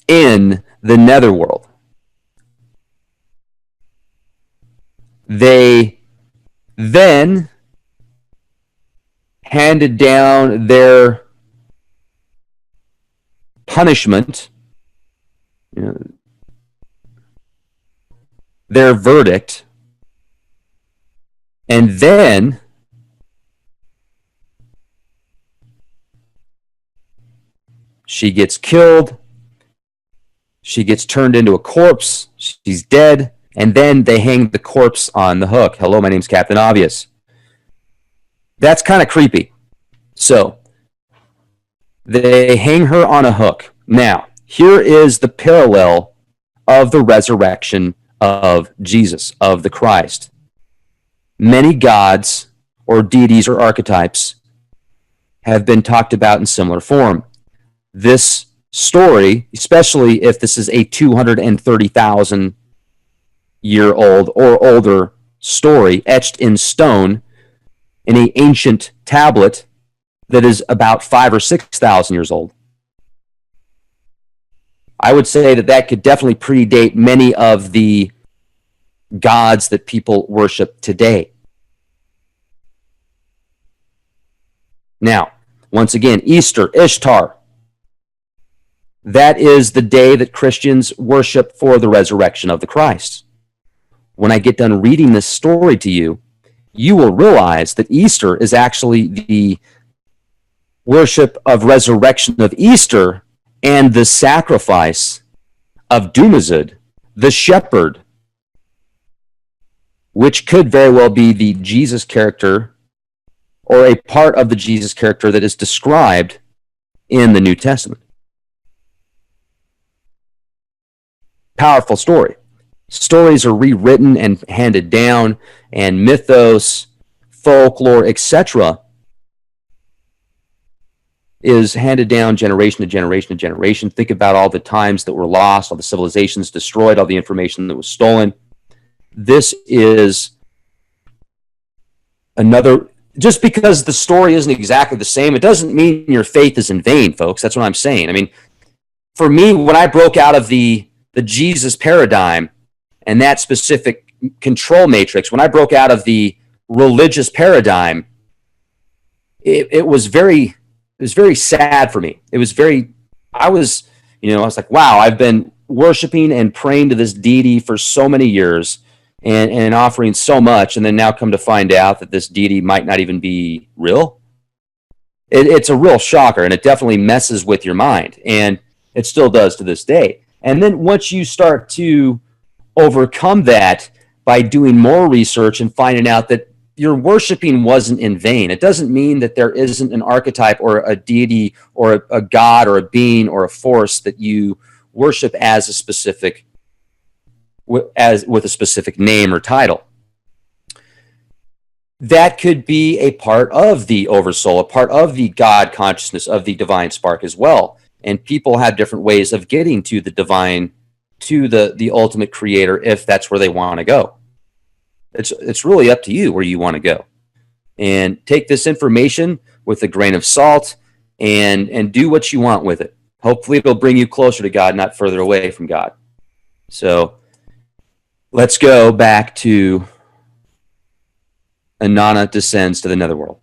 in the netherworld. They then handed down their punishment, their verdict, and then she gets killed, she gets turned into a corpse, she's dead, and then they hang the corpse on the hook. Hello, my name's Captain Obvious. That's kind of creepy. So, they hang her on a hook. Now, here is the parallel of the resurrection of Jesus, of the Christ. Many gods or deities or archetypes have been talked about in similar form. This story, especially if this is a 230,000 year old or older story, etched in stone in an ancient tablet that is about 5,000 or 6,000 years old. I would say that could definitely predate many of the gods that people worship today. Now, once again, Easter, Ishtar. That is the day that Christians worship for the resurrection of the Christ. When I get done reading this story to you, you will realize that Easter is actually the worship of resurrection of Easter and the sacrifice of Dumazud, the shepherd, which could very well be the Jesus character or a part of the Jesus character that is described in the New Testament. Powerful story. Stories are rewritten and handed down, and mythos, folklore, etc. is handed down generation to generation to generation. Think about all the times that were lost, all the civilizations destroyed, all the information that was stolen. This is another, just because the story isn't exactly the same, it doesn't mean your faith is in vain, folks. That's what I'm saying. I mean, for me, when I broke out of the Jesus paradigm and that specific control matrix, when I broke out of the religious paradigm, it was very sad for me. I was, I was like, wow, I've been worshiping and praying to this deity for so many years and offering so much, and then now come to find out that this deity might not even be real. It's a real shocker, and it definitely messes with your mind, and it still does to this day. And then once you start to overcome that by doing more research and finding out that your worshiping wasn't in vain, it doesn't mean that there isn't an archetype or a deity or a god or a being or a force that you worship as a specific, with a specific name or title. That could be a part of the oversoul, a part of the God consciousness, of the divine spark as well. And people have different ways of getting to the divine, to the ultimate creator, if that's where they want to go. It's really up to you where you want to go. And take this information with a grain of salt and do what you want with it. Hopefully it'll bring you closer to God, not further away from God. So let's go back to Inanna descends to the netherworld.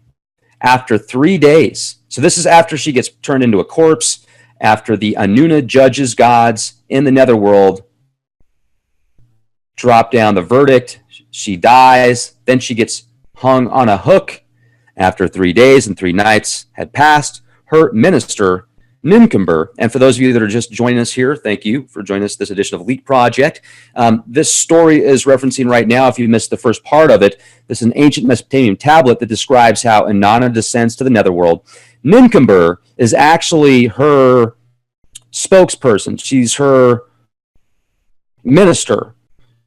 After 3 days, so this is after she gets turned into a corpse, after the Anuna judges gods in the netherworld, drop down the verdict, she dies, then she gets hung on a hook. After 3 days and 3 nights had passed, her minister, Nimcomber, and for those of you that are just joining us here, thank you for joining us this edition of Elite Project. This story is referencing right now, if you missed the first part of it, this is an ancient Mesopotamian tablet that describes how Inanna descends to the netherworld. Nimcomber is actually her spokesperson. She's her minister,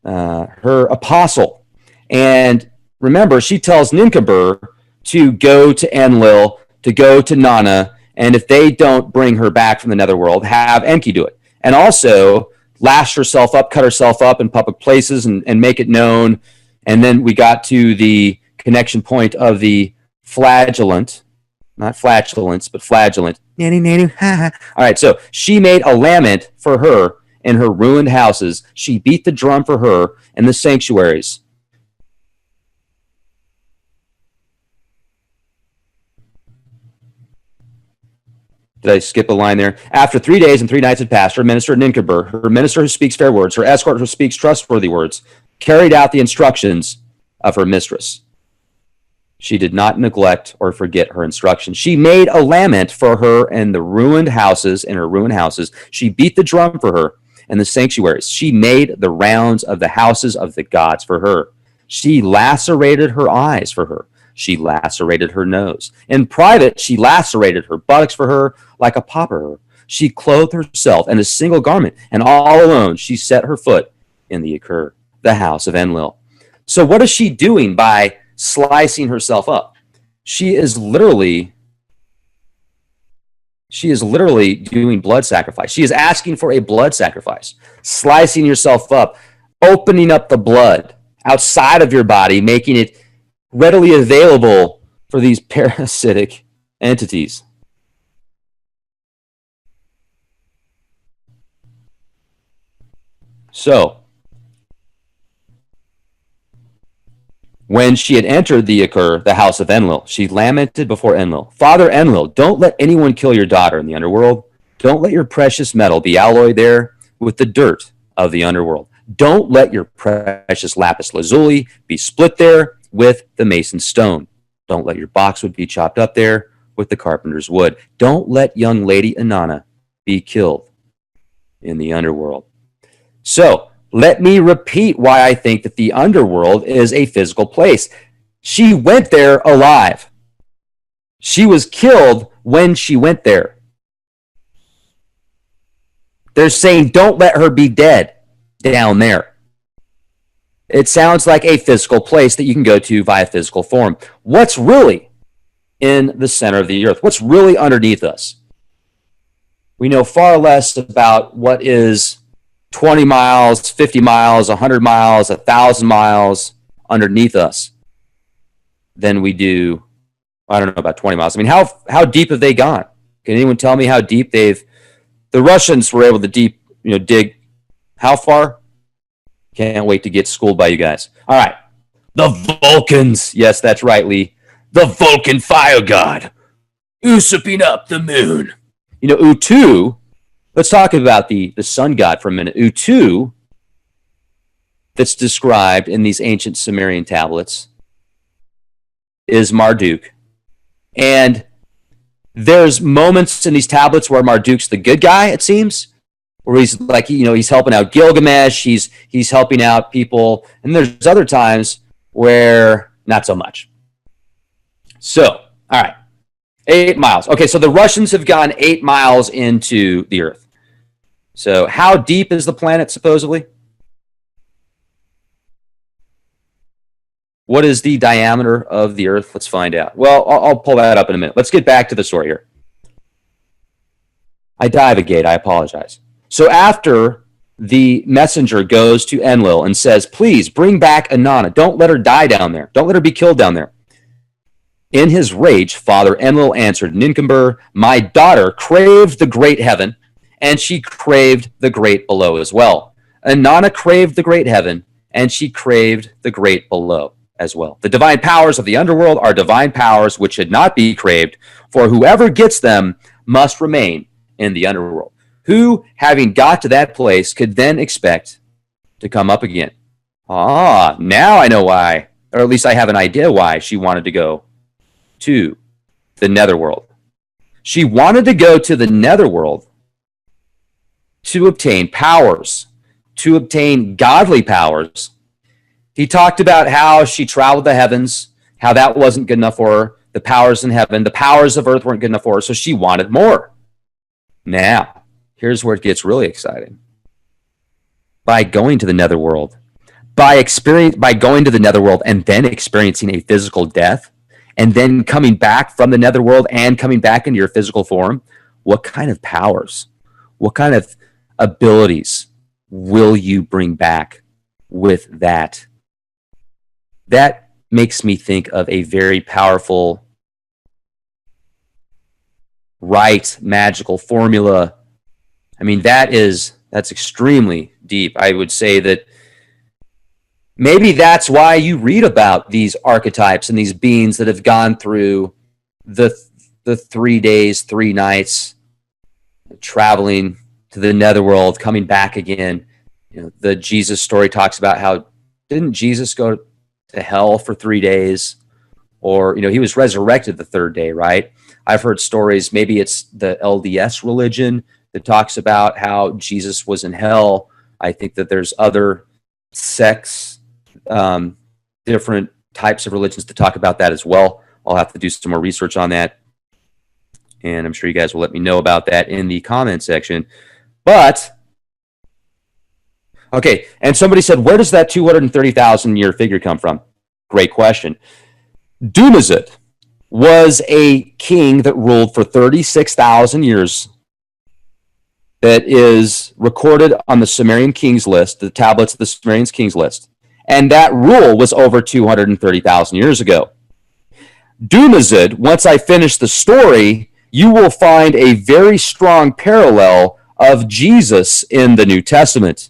her apostle. And remember, she tells Nimcomber to go to Enlil, to go to Nana, and if they don't bring her back from the netherworld, have Enki do it. And also lash herself up, cut herself up in public places and make it known. And then we got to the connection point of the flagellant, not flatulence, but flagellant. All right, so she made a lament for her in her ruined houses. She beat the drum for her in the sanctuaries. Did I skip a line there? After 3 days and 3 nights had passed, her minister Nimcomber, her minister who speaks fair words, her escort who speaks trustworthy words, carried out the instructions of her mistress. She did not neglect or forget her instructions. She made a lament for her in the ruined houses, in her ruined houses. She beat the drum for her in the sanctuaries. She made the rounds of the houses of the gods for her. She lacerated her eyes for her. She lacerated her nose. In private, she lacerated her buttocks for her like a pauper. She clothed herself in a single garment, and all alone she set her foot in the Akur, the house of Enlil. So what is she doing by slicing herself up? She is literally doing blood sacrifice. She is asking for a blood sacrifice. Slicing yourself up, opening up the blood outside of your body, making it readily available for these parasitic entities. So, when she had entered the Akur, the house of Enlil, she lamented before Enlil, Father Enlil, don't let anyone kill your daughter in the underworld. Don't let your precious metal be alloyed there with the dirt of the underworld. Don't let your precious lapis lazuli be split there with the mason's stone. Don't let your boxwood be chopped up there with the carpenter's wood. Don't let young lady Inanna be killed in the underworld. So, let me repeat why I think that the underworld is a physical place. She went there alive. She was killed when she went there. They're saying, don't let her be dead down there. It sounds like a physical place that you can go to via physical form. What's really in the center of the earth? What's really underneath us? We know far less about what is 20 miles, 50 miles, 100 miles, 1,000 miles underneath us than we do, I don't know, about 20 miles. I mean, how deep have they gone? Can anyone tell me how deep the Russians were able to dig how far? Can't wait to get schooled by you guys. All right. The Vulcans. Yes, that's right, Lee. The Vulcan fire god. Usurping up the moon. Utu Let's talk about the sun god for a minute. Utu, that's described in these ancient Sumerian tablets, is Marduk. And there's moments in these tablets where Marduk's the good guy, it seems, where he's like, he's helping out Gilgamesh, he's helping out people, and there's other times where not so much. So, all right, 8 miles. Okay, so the Russians have gone 8 miles into the Earth. So how deep is the planet, supposedly? What is the diameter of the Earth? Let's find out. Well, I'll pull that up in a minute. Let's get back to the story here. I divagate. I apologize. So after the messenger goes to Enlil and says, please bring back Inanna. Don't let her die down there. Don't let her be killed down there. In his rage, Father Enlil answered Nincomber, my daughter craved the great heaven, and she craved the great below as well. Inanna craved the great heaven, and she craved the great below as well. The divine powers of the underworld are divine powers which should not be craved, for whoever gets them must remain in the underworld. Who, having got to that place, could then expect to come up again? Ah, now I know why, or at least I have an idea why she wanted to go to the netherworld. She wanted to go to the netherworld to obtain powers, to obtain godly powers. He talked about how she traveled the heavens, how that wasn't good enough for her. The powers in heaven, the powers of earth weren't good enough for her, so she wanted more. Now, here's where it gets really exciting. By going to the netherworld, by going to the netherworld and then experiencing a physical death, and then coming back from the netherworld and coming back into your physical form, what kind of powers, what kind of abilities will you bring back with that? That makes me think of a very powerful, right, magical formula. I mean, that's extremely deep. I would say that maybe that's why you read about these archetypes and these beings that have gone through the 3 days, 3 nights, traveling to the netherworld, coming back again. The Jesus story talks about how didn't Jesus go to hell for 3 days? Or, he was resurrected the 3rd day, right? I've heard stories, maybe it's the LDS religion that talks about how Jesus was in hell. I think that there's other sects, different types of religions to talk about that as well. I'll have to do some more research on that, and I'm sure you guys will let me know about that in the comment section. But okay, and somebody said, where does that 230,000 year figure come from? Great question. Dumazid was a king that ruled for 36,000 years, that is recorded on the Sumerian Kings list, the tablets of the Sumerian Kings list. And that rule was over 230,000 years ago. Dumazid, once I finish the story, you will find a very strong parallel of Jesus in the New Testament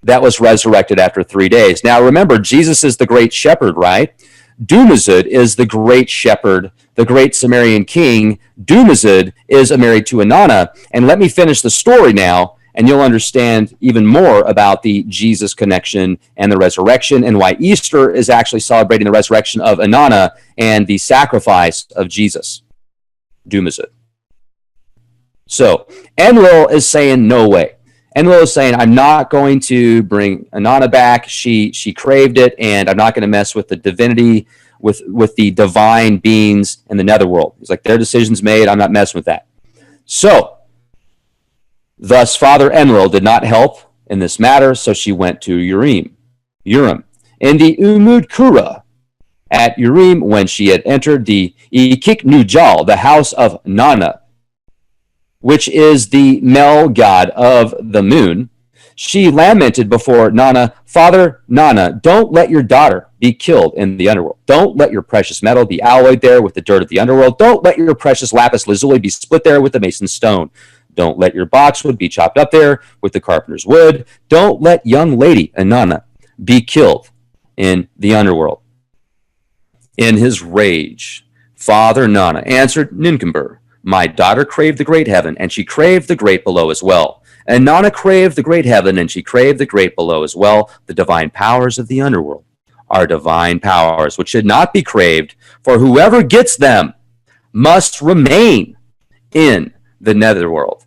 that was resurrected after 3 days. Now remember, Jesus is the great shepherd, right? Dumazid is the great shepherd, the great Sumerian king. Dumazid is married to Inanna. And let me finish the story now, and you'll understand even more about the Jesus connection and the resurrection, and why Easter is actually celebrating the resurrection of Inanna and the sacrifice of Jesus. Dumazid. So Enlil is saying, no way. Enlil is saying, I'm not going to bring Inanna back. She craved it, and I'm not going to mess with the divinity, with the divine beings in the netherworld. He's like, their decision's made. I'm not messing with that. So, thus, Father Enlil did not help in this matter, so she went to Urim. In the Umud Kura at Urim, when she had entered the Ikik Nujal, the house of Nana, which is the male god of the moon, she lamented before Nana, Father Nana, don't let your daughter be killed in the underworld. Don't let your precious metal be alloyed there with the dirt of the underworld. Don't let your precious lapis lazuli be split there with the mason's stone. Don't let your boxwood be chopped up there with the carpenter's wood. Don't let young lady Inanna be killed in the underworld. In his rage, Father Nana answered Nincomber, My daughter craved the great heaven, and she craved the great below as well. And Nana craved the great heaven, and she craved the great below as well. The divine powers of the underworld are divine powers which should not be craved, for whoever gets them must remain in the netherworld,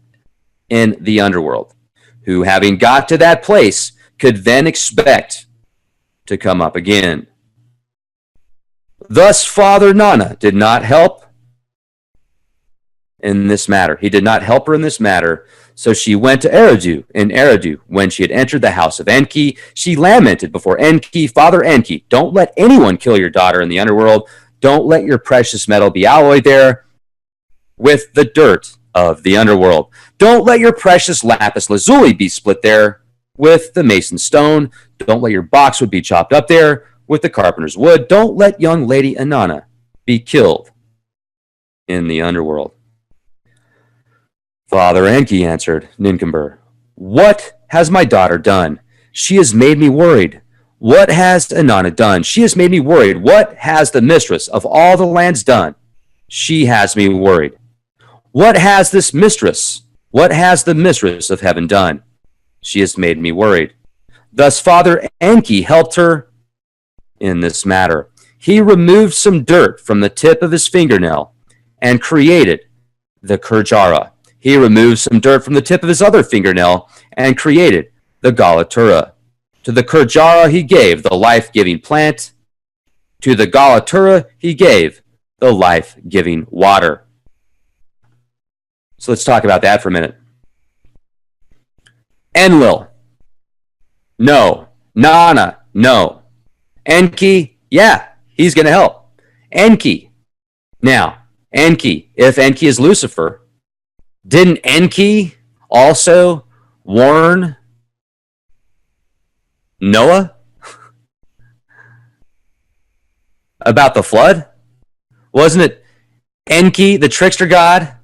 in the underworld, who, having got to that place, could then expect to come up again. Thus, Father Nana did not help in this matter. He did not help her in this matter. So she went to Eridu. In Eridu, when she had entered the house of Enki, she lamented before Enki, Father Enki, don't let anyone kill your daughter in the underworld. Don't let your precious metal be alloyed there with the dirt of the underworld. Don't let your precious lapis lazuli be split there with the mason's stone. Don't let your boxwood be chopped up there with the carpenter's wood. Don't let young lady Inanna be killed in the underworld. Father Enki answered Ninkumbur, what has my daughter done? She has made me worried. What has Inanna done? She has made me worried. What has the mistress of all the lands done? She has me worried. What has this mistress? What has the mistress of heaven done? She has made me worried. Thus Father Enki helped her in this matter. He removed some dirt from the tip of his fingernail and created the Kurjara. He removed some dirt from the tip of his other fingernail and created the Galatura. To the Kurjara he gave the life-giving plant. To the Galatura he gave the life-giving water. So let's talk about that for a minute. Enlil, no. Nana, no. Enki, yeah, he's going to help. Enki. Now, Enki, if Enki is Lucifer, didn't Enki also warn Noah about the flood? Wasn't it Enki, the trickster god,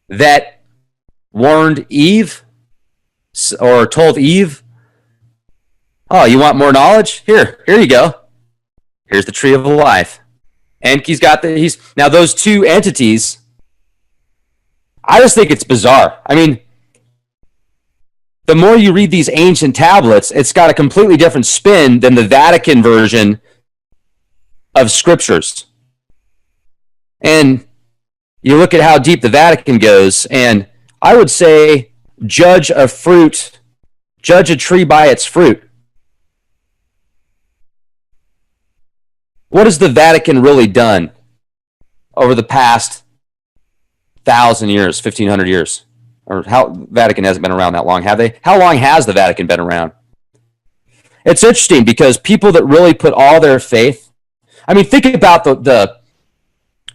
that warned Eve or told Eve, oh, you want more knowledge? Here you go. Here's the tree of life. Enki's got now those two entities. I just think it's bizarre. I mean, the more you read these ancient tablets, it's got a completely different spin than the Vatican version of scriptures. And you look at how deep the Vatican goes, and I would say judge a tree by its fruit. What has the Vatican really done over the past 1,000 years, 1,500 years? Or Vatican hasn't been around that long, have they? How long has the Vatican been around? It's interesting because people that really put all their faith, I mean, think about the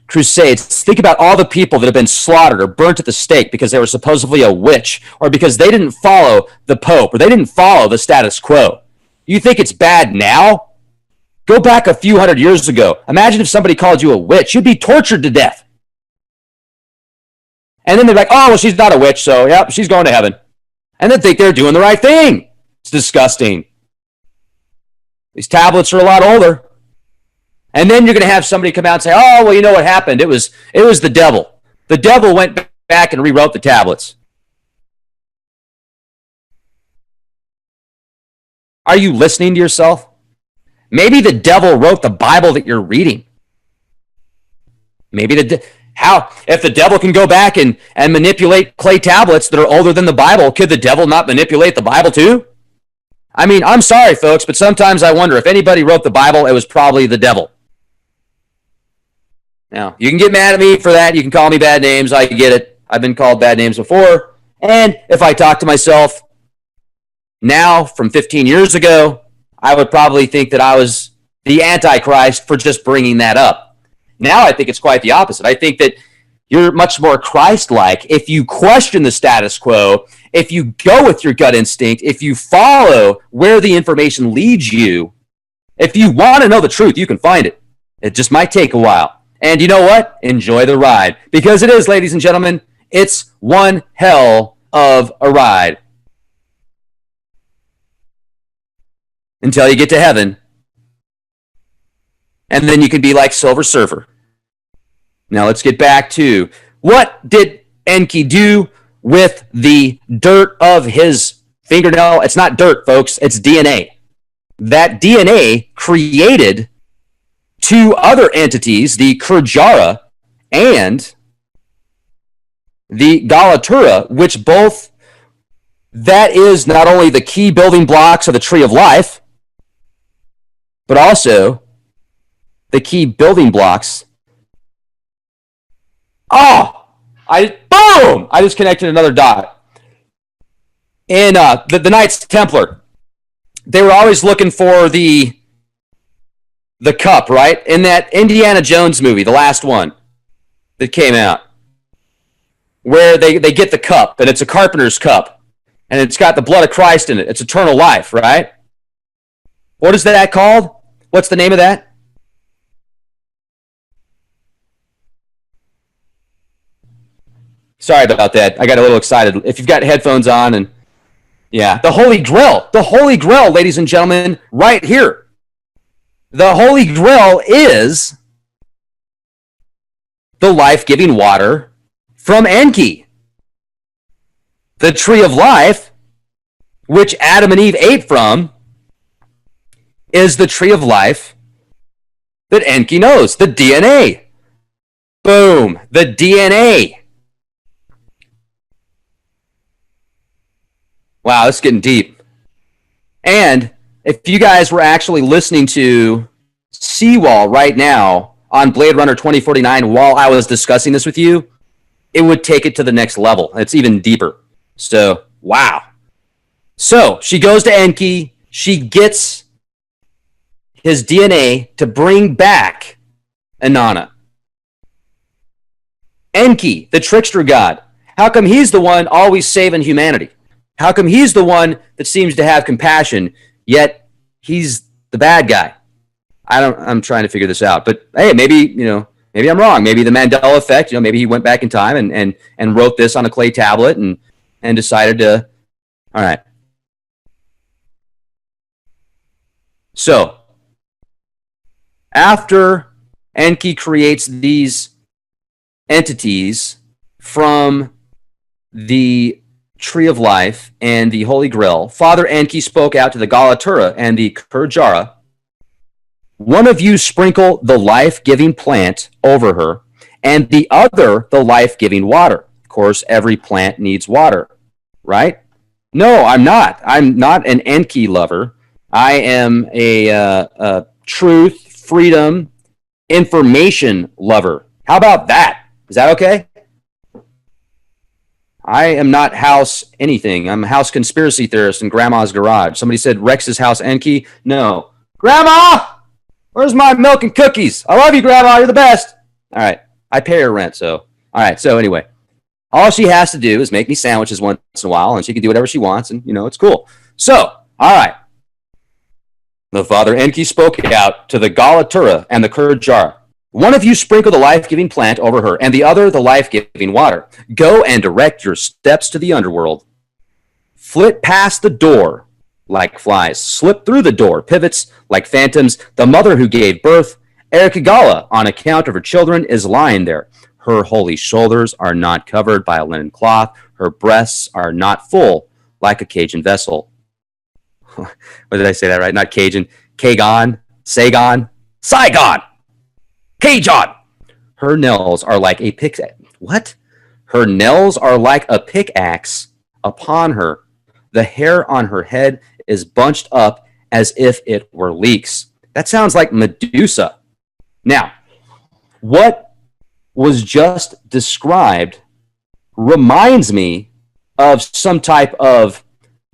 Crusades. Think about all the people that have been slaughtered or burnt at the stake because they were supposedly a witch or because they didn't follow the Pope or they didn't follow the status quo. You think it's bad now? Go back a few hundred years ago. Imagine if somebody called you a witch. You'd be tortured to death. And then they're like, oh, well, she's not a witch, so, yep, she's going to heaven. And then think they're doing the right thing. It's disgusting. These tablets are a lot older. And then you're going to have somebody come out and say, oh, well, you know what happened? It was the devil. The devil went back and rewrote the tablets. Are you listening to yourself? Maybe the devil wrote the Bible that you're reading. Maybe if the devil can go back and manipulate clay tablets that are older than the Bible, could the devil not manipulate the Bible too? I mean, I'm sorry, folks, but sometimes I wonder if anybody wrote the Bible, it was probably the devil. Now, you can get mad at me for that. You can call me bad names. I get it. I've been called bad names before. And if I talk to myself now from 15 years ago, I would probably think that I was the Antichrist for just bringing that up. Now I think it's quite the opposite. I think that you're much more Christ-like if you question the status quo, if you go with your gut instinct, if you follow where the information leads you. If you want to know the truth, you can find it. It just might take a while. And you know what? Enjoy the ride. Because it is, ladies and gentlemen, it's one hell of a ride. Until you get to heaven. And then you can be like Silver Surfer. Now let's get back to What did Enki do with the dirt of his fingernail? It's not dirt, folks. It's DNA. That DNA created two other entities, the Kurjara and the Galatura, which both, that is not only the key building blocks of the tree of life, but also the key building blocks. Oh, boom! I just connected another dot. In the Knights Templar, they were always looking for the cup, right? In that Indiana Jones movie, the last one that came out, where they get the cup, and it's a carpenter's cup, and it's got the blood of Christ in it. It's eternal life, right? What is that called? What's the name of that? Sorry about that. I got a little excited. If you've got headphones on, and yeah, the Holy Grail. The Holy Grail, ladies and gentlemen, right here. The Holy Grail is the life-giving water from Enki. The tree of life, which Adam and Eve ate from, is the tree of life that Enki knows, the DNA. Boom, the DNA. Wow, this is getting deep. And if you guys were actually listening to Seawall right now on Blade Runner 2049 while I was discussing this with you, it would take it to the next level. It's even deeper. So, wow. So, she goes to Enki. She gets his DNA to bring back Inanna. Enki, the trickster god. How come he's the one always saving humanity? How come he's the one that seems to have compassion, yet he's the bad guy? I'm trying to figure this out. But hey, maybe I'm wrong. Maybe the Mandela effect, maybe he went back in time and wrote this on a clay tablet and decided to, all right. So, after Enki creates these entities from the Tree of Life and the Holy Grail, Father Enki spoke out to the Galatura and the Kurjara. One of you sprinkle the life-giving plant over her, and the other the life-giving water. Of course, every plant needs water, right? No, I'm not. I'm not an Enki lover. I am a truth, freedom, information lover. How about that? Is that okay? I am not house anything. I'm a house conspiracy theorist in Grandma's garage. Somebody said Rex's house Enki. No. Grandma! Where's my milk and cookies? I love you, Grandma. You're the best. All right. I pay her rent, so. All right. So anyway, all she has to do is make me sandwiches once in a while, and she can do whatever she wants, and, it's cool. So, all right. The Father Enki spoke out to the Galatura and the Kurjara. One of you sprinkle the life-giving plant over her, and the other the life-giving water. Go and direct your steps to the underworld. Flit past the door like flies. Slip through the door, pivots like phantoms. The mother who gave birth, Erikigala, on account of her children, is lying there. Her holy shoulders are not covered by a linen cloth. Her breasts are not full like a Cajun vessel. What did I say that right? Not Cajun. Kagon, Saigon, Saigon, Cajun. Her nails are like a pickaxe. What? Her nails are like a pickaxe upon her. The hair on her head is bunched up as if it were leeks. That sounds like Medusa. Now, what was just described reminds me of some type of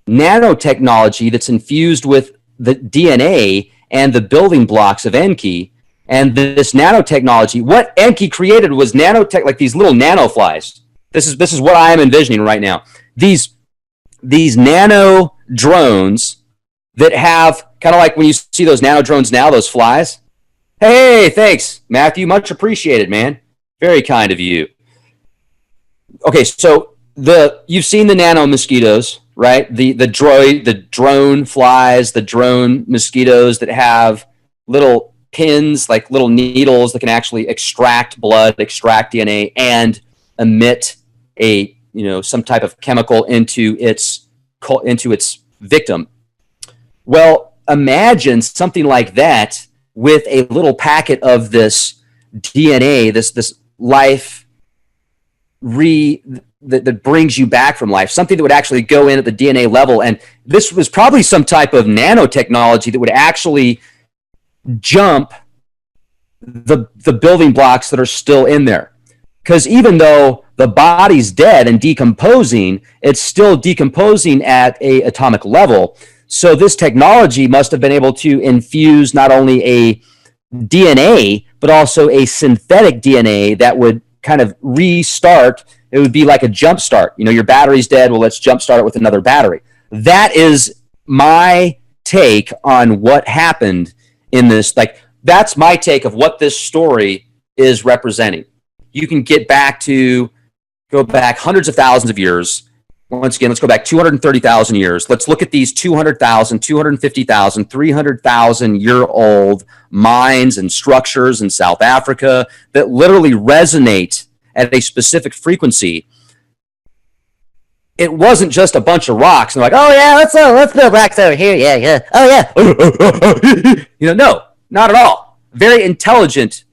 nanotechnology that's infused with the DNA and the building blocks of Enki. And this nanotechnology, what Enki created was nanotech, like these little nanoflies. This is what I am envisioning right now. These nano drones that have, kind of like when you see those nano drones now, those flies. Hey, thanks, Matthew. Much appreciated, man. Very kind of you. Okay, so you've seen the nano mosquitoes, right? The drone flies, the drone mosquitoes that have little pins, like little needles that can actually extract blood, extract DNA, and emit some type of chemical into its victim. Well, imagine something like that with a little packet of this DNA, this life that brings you back from life, something that would actually go in at the DNA level. And this was probably some type of nanotechnology that would actually jump the building blocks that are still in there. Because even though the body's dead and decomposing, it's still decomposing at a atomic level. So this technology must have been able to infuse not only a DNA, but also a synthetic DNA that would kind of restart. It would be like a jump start. Your battery's dead. Well, let's jump start it with another battery. That is my take on what happened in this. That's my take of what this story is representing. You can go back hundreds of thousands of years. Once again, let's go back 230,000 years. Let's look at these 200,000, 250,000, 300,000-year-old mines and structures in South Africa that literally resonate at a specific frequency. It wasn't just a bunch of rocks and like, oh yeah, let's build rocks over here. Yeah. Oh yeah. No, not at all. Very intelligent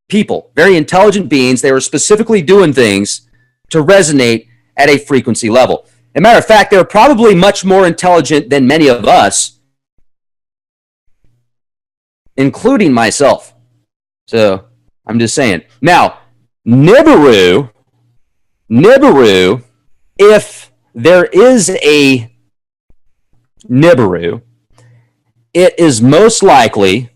people, very intelligent beings. They were specifically doing things to resonate at a frequency level. As a matter of fact, they were probably much more intelligent than many of us, including myself. So I'm just saying. Now, Nibiru, if there is a Nibiru, it is most likely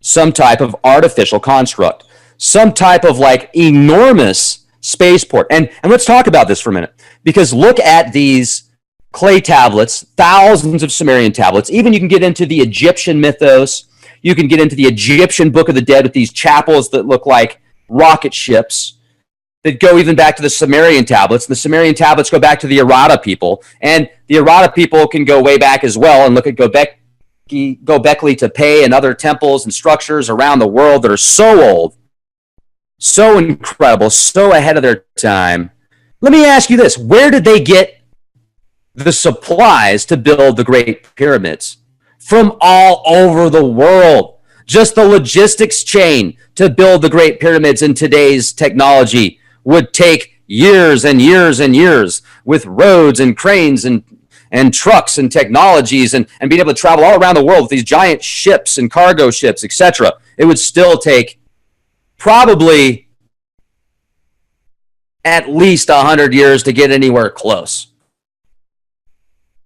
some type of artificial construct, some type of enormous spaceport. And let's talk about this for a minute, because look at these clay tablets, thousands of Sumerian tablets. Even you can get into the Egyptian mythos. You can get into the Egyptian Book of the Dead with these chapels that look like rocket ships that go even back to the Sumerian tablets. The Sumerian tablets go back to the Errata people, and the Errata people can go way back as well and look at Göbekli Tepe and other temples and structures around the world that are so old, so incredible, so ahead of their time. Let me ask you this. Where did they get the supplies to build the Great Pyramids? From all over the world. Just the logistics chain to build the Great Pyramids in today's technology would take years and years and years, with roads and cranes and trucks and technologies and being able to travel all around the world with these giant ships and cargo ships, etc. It would still take probably at least 100 years to get anywhere close.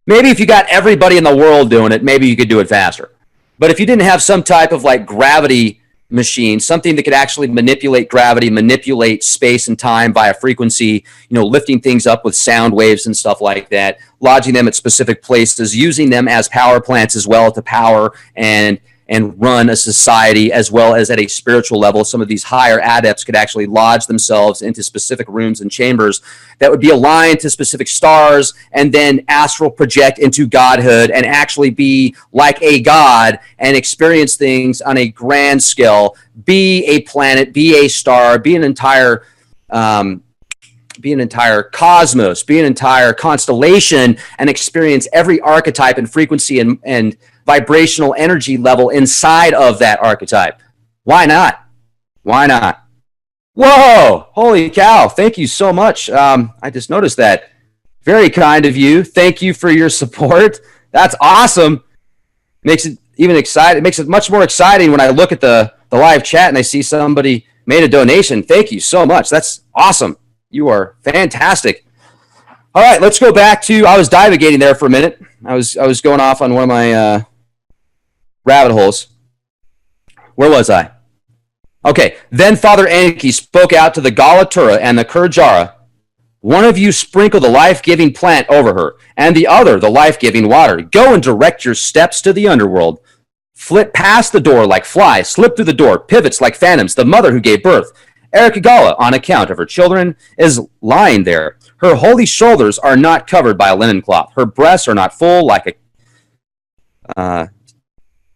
Maybe if you got everybody in the world doing it, maybe you could do it faster. But if you didn't have some type of gravity machine, something that could actually manipulate gravity, manipulate space and time via frequency, lifting things up with sound waves and stuff like that, lodging them at specific places, using them as power plants as well to power and run a society, as well as at a spiritual level. Some of these higher adepts could actually lodge themselves into specific rooms and chambers that would be aligned to specific stars, and then astral project into godhood and actually be like a god and experience things on a grand scale, be a planet, be a star, be an entire cosmos, be an entire constellation, and experience every archetype and frequency and vibrational energy level inside of that archetype. Why not? Why not? Whoa! Holy cow! Thank you so much. I just noticed that. Very kind of you. Thank you for your support. That's awesome. Makes it even exciting. It makes it much more exciting when I look at the live chat and I see somebody made a donation. Thank you so much. That's awesome. You are fantastic. All right, let's go back to, I was divagating there for a minute. I was going off on one of my rabbit holes. Where was I? Okay, then Father Anki spoke out to the Galatura and the Kurjara. One of you sprinkle the life-giving plant over her, and the other the life-giving water. Go and direct your steps to the underworld. Flit past the door like flies, slip through the door, pivots like phantoms. The mother who gave birth, Erikagala, on account of her children, is lying there. Her holy shoulders are not covered by a linen cloth. Her breasts are not full like a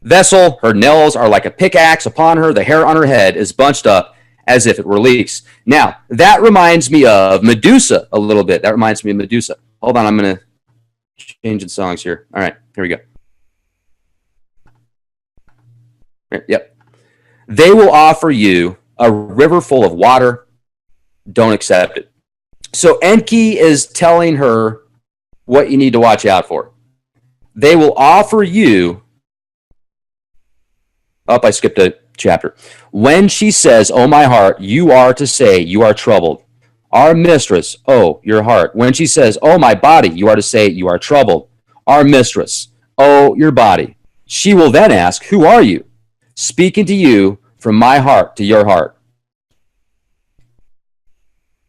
vessel. Her nails are like a pickaxe upon her. The hair on her head is bunched up as if it were leaks. Now, that reminds me of Medusa a little bit. That reminds me of Medusa. Hold on, I'm going to change the songs here. All right, here we go. Yep. They will offer you a river full of water. Don't accept it. So Enki is telling her what you need to watch out for. They will offer you... Oh, I skipped a chapter. When she says, "Oh, my heart," you are to say, "You are troubled." Our mistress, oh, your heart. When she says, "Oh, my body," you are to say, "You are troubled." Our mistress, oh, your body. She will then ask, "Who are you?" Speaking to you from my heart to your heart.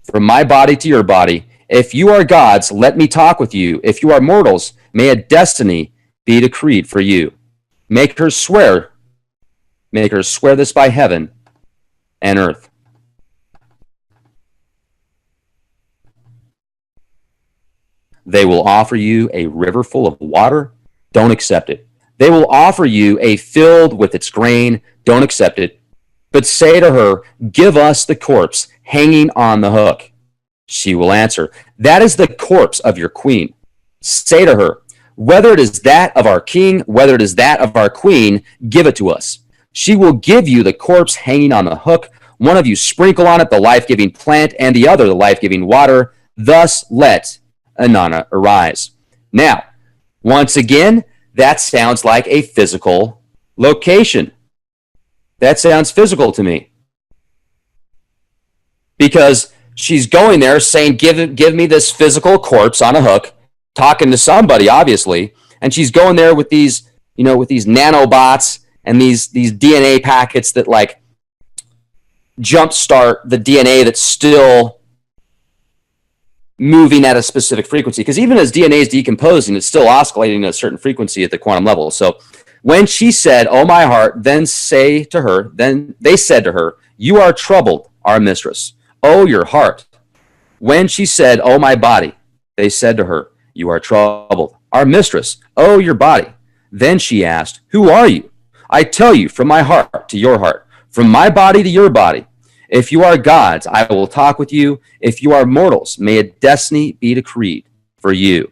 From my body to your body. If you are gods, let me talk with you. If you are mortals, may a destiny be decreed for you. Make her swear this by heaven and earth. They will offer you a river full of water. Don't accept it. They will offer you a field with its grain. Don't accept it. But say to her, "Give us the corpse hanging on the hook." She will answer, "That is the corpse of your queen." Say to her, "Whether it is that of our king, whether it is that of our queen, give it to us." She will give you the corpse hanging on the hook. One of you sprinkle on it the life-giving plant, and the other the life-giving water. Thus let Inanna arise. Now, once again, that sounds like a physical location. That sounds physical to me. Because she's going there saying, give me this physical corpse on a hook, talking to somebody, obviously, and she's going there with these, with these nanobots and these DNA packets that like jumpstart the DNA that's still moving at a specific frequency. Because even as DNA is decomposing, it's still oscillating at a certain frequency at the quantum level. So when she said, "Oh, my heart," then they said to her, "You are troubled, our mistress. Oh, your heart." When she said, "Oh, my body," they said to her, "You are troubled, our mistress. Oh, your body." Then she asked, "Who are you?" I tell you, from my heart to your heart, from my body to your body. If you are gods, I will talk with you. If you are mortals, may a destiny be decreed for you.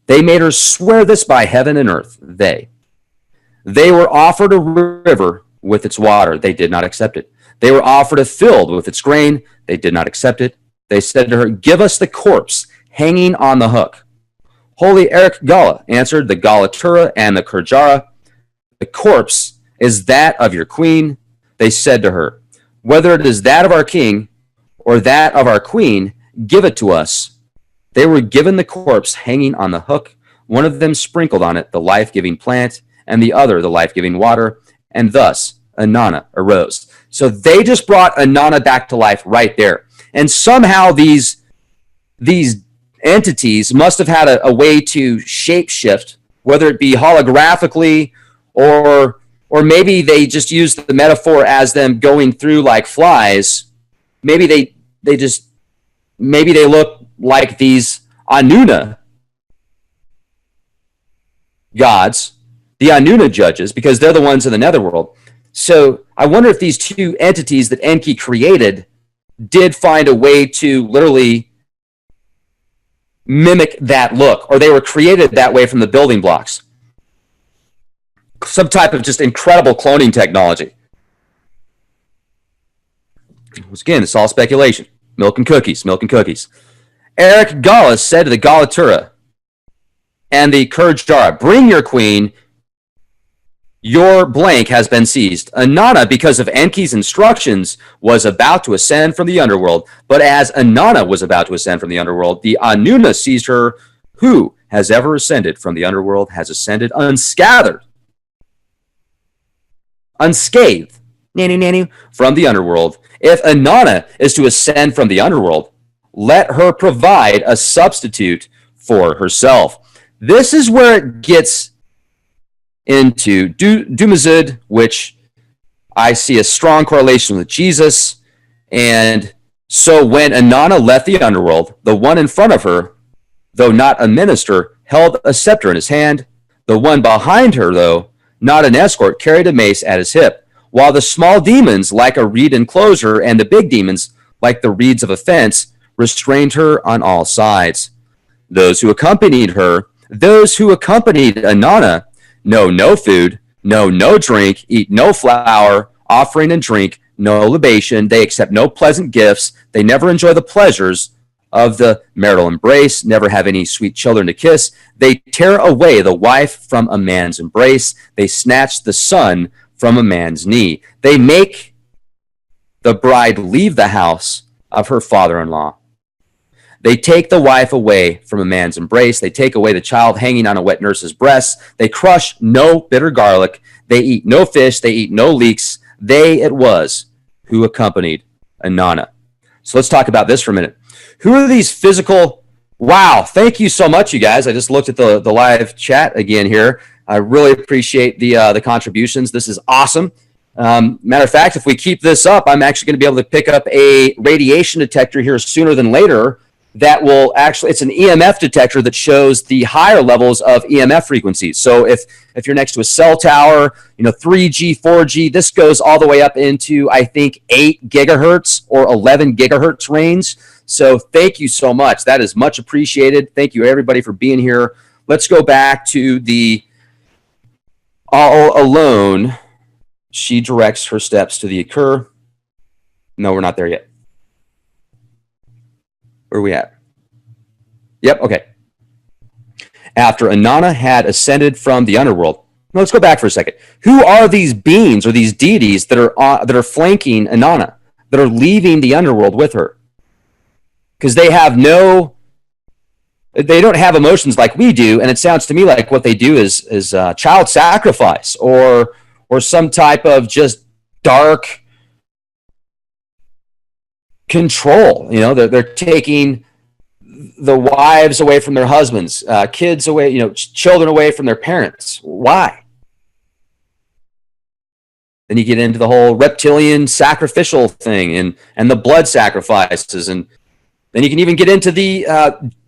They made her swear this by heaven and earth. They were offered a river with its water. They did not accept it. They were offered a field with its grain. They did not accept it. They said to her, "Give us the corpse hanging on the hook." Holy Eric Gala answered the Galatura and the Kurjara, "The corpse is that of your queen." They said to her, "Whether it is that of our king or that of our queen, give it to us." They were given the corpse hanging on the hook. One of them sprinkled on it the life-giving plant, and the other the life-giving water, and thus Inanna arose. So they just brought Inanna back to life right there. And somehow these entities must have had a way to shapeshift, whether it be holographically or maybe they just used the metaphor as them going through like flies. Maybe they look like these Anuna gods, the Anuna judges, because they're the ones in the netherworld. So I wonder if these two entities that Enki created did find a way to literally mimic that look, or they were created that way from the building blocks. Some type of just incredible cloning technology. Once again, it's all speculation. Milk and cookies, milk and cookies. Eric Gala said to the Galatura and the Kurjara, "Bring your queen. Your blank has been seized." Inanna, because of Enki's instructions, was about to ascend from the underworld. But as Inanna was about to ascend from the underworld, the Anuna seized her. Who has ever ascended from the underworld has ascended unscathed, unscathed, from the underworld. If Inanna is to ascend from the underworld, let her provide a substitute for herself. This is where it gets into Dumazid, which I see a strong correlation with Jesus. And so when Inanna left the underworld, the one in front of her, though not a minister, held a scepter in his hand. The one behind her, though not an escort, carried a mace at his hip. while the small demons, like a reed enclosure, and the big demons, like the reeds of a fence, restrained her on all sides. Those who accompanied Inanna, know no food, know no drink, eat no flour, offering and drink, no libation. They accept no pleasant gifts. They never enjoy the pleasures of the marital embrace, never have any sweet children to kiss. They tear away the wife from a man's embrace. They snatch the son from a man's knee. They make the bride leave the house of her father-in-law. They take the wife away from a man's embrace. They take away the child hanging on a wet nurse's breast. They crush no bitter garlic. They eat no fish. They eat no leeks. They it was who accompanied Inanna. So let's talk about this for a minute. Who are these physical? Wow, thank you so much, you guys. I just looked at the live chat again here. I really appreciate the contributions. This is awesome. Matter of fact, if we keep this up, I'm actually going to be able to pick up a radiation detector here sooner than later that will actually, it's an EMF detector that shows the higher levels of EMF frequencies. So if you're next to a cell tower, 3G, 4G, this goes all the way up into, I think, 8 gigahertz or 11 gigahertz range. So thank you so much. That is much appreciated. Thank you, everybody, for being here. Let's go back to the all alone. She directs her steps to the occur. No, we're not there yet. Where are we at? Yep, okay. After Inanna had ascended from the underworld. Now let's go back for a second. Who are these beings or these deities that are flanking Inanna, that are leaving the underworld with her? Because they don't have emotions like we do, and it sounds to me like what they do is child sacrifice or some type of just dark control. They're taking the wives away from their husbands, kids away, children away from their parents. Why? Then you get into the whole reptilian sacrificial thing and the blood sacrifices, and then you can even get into the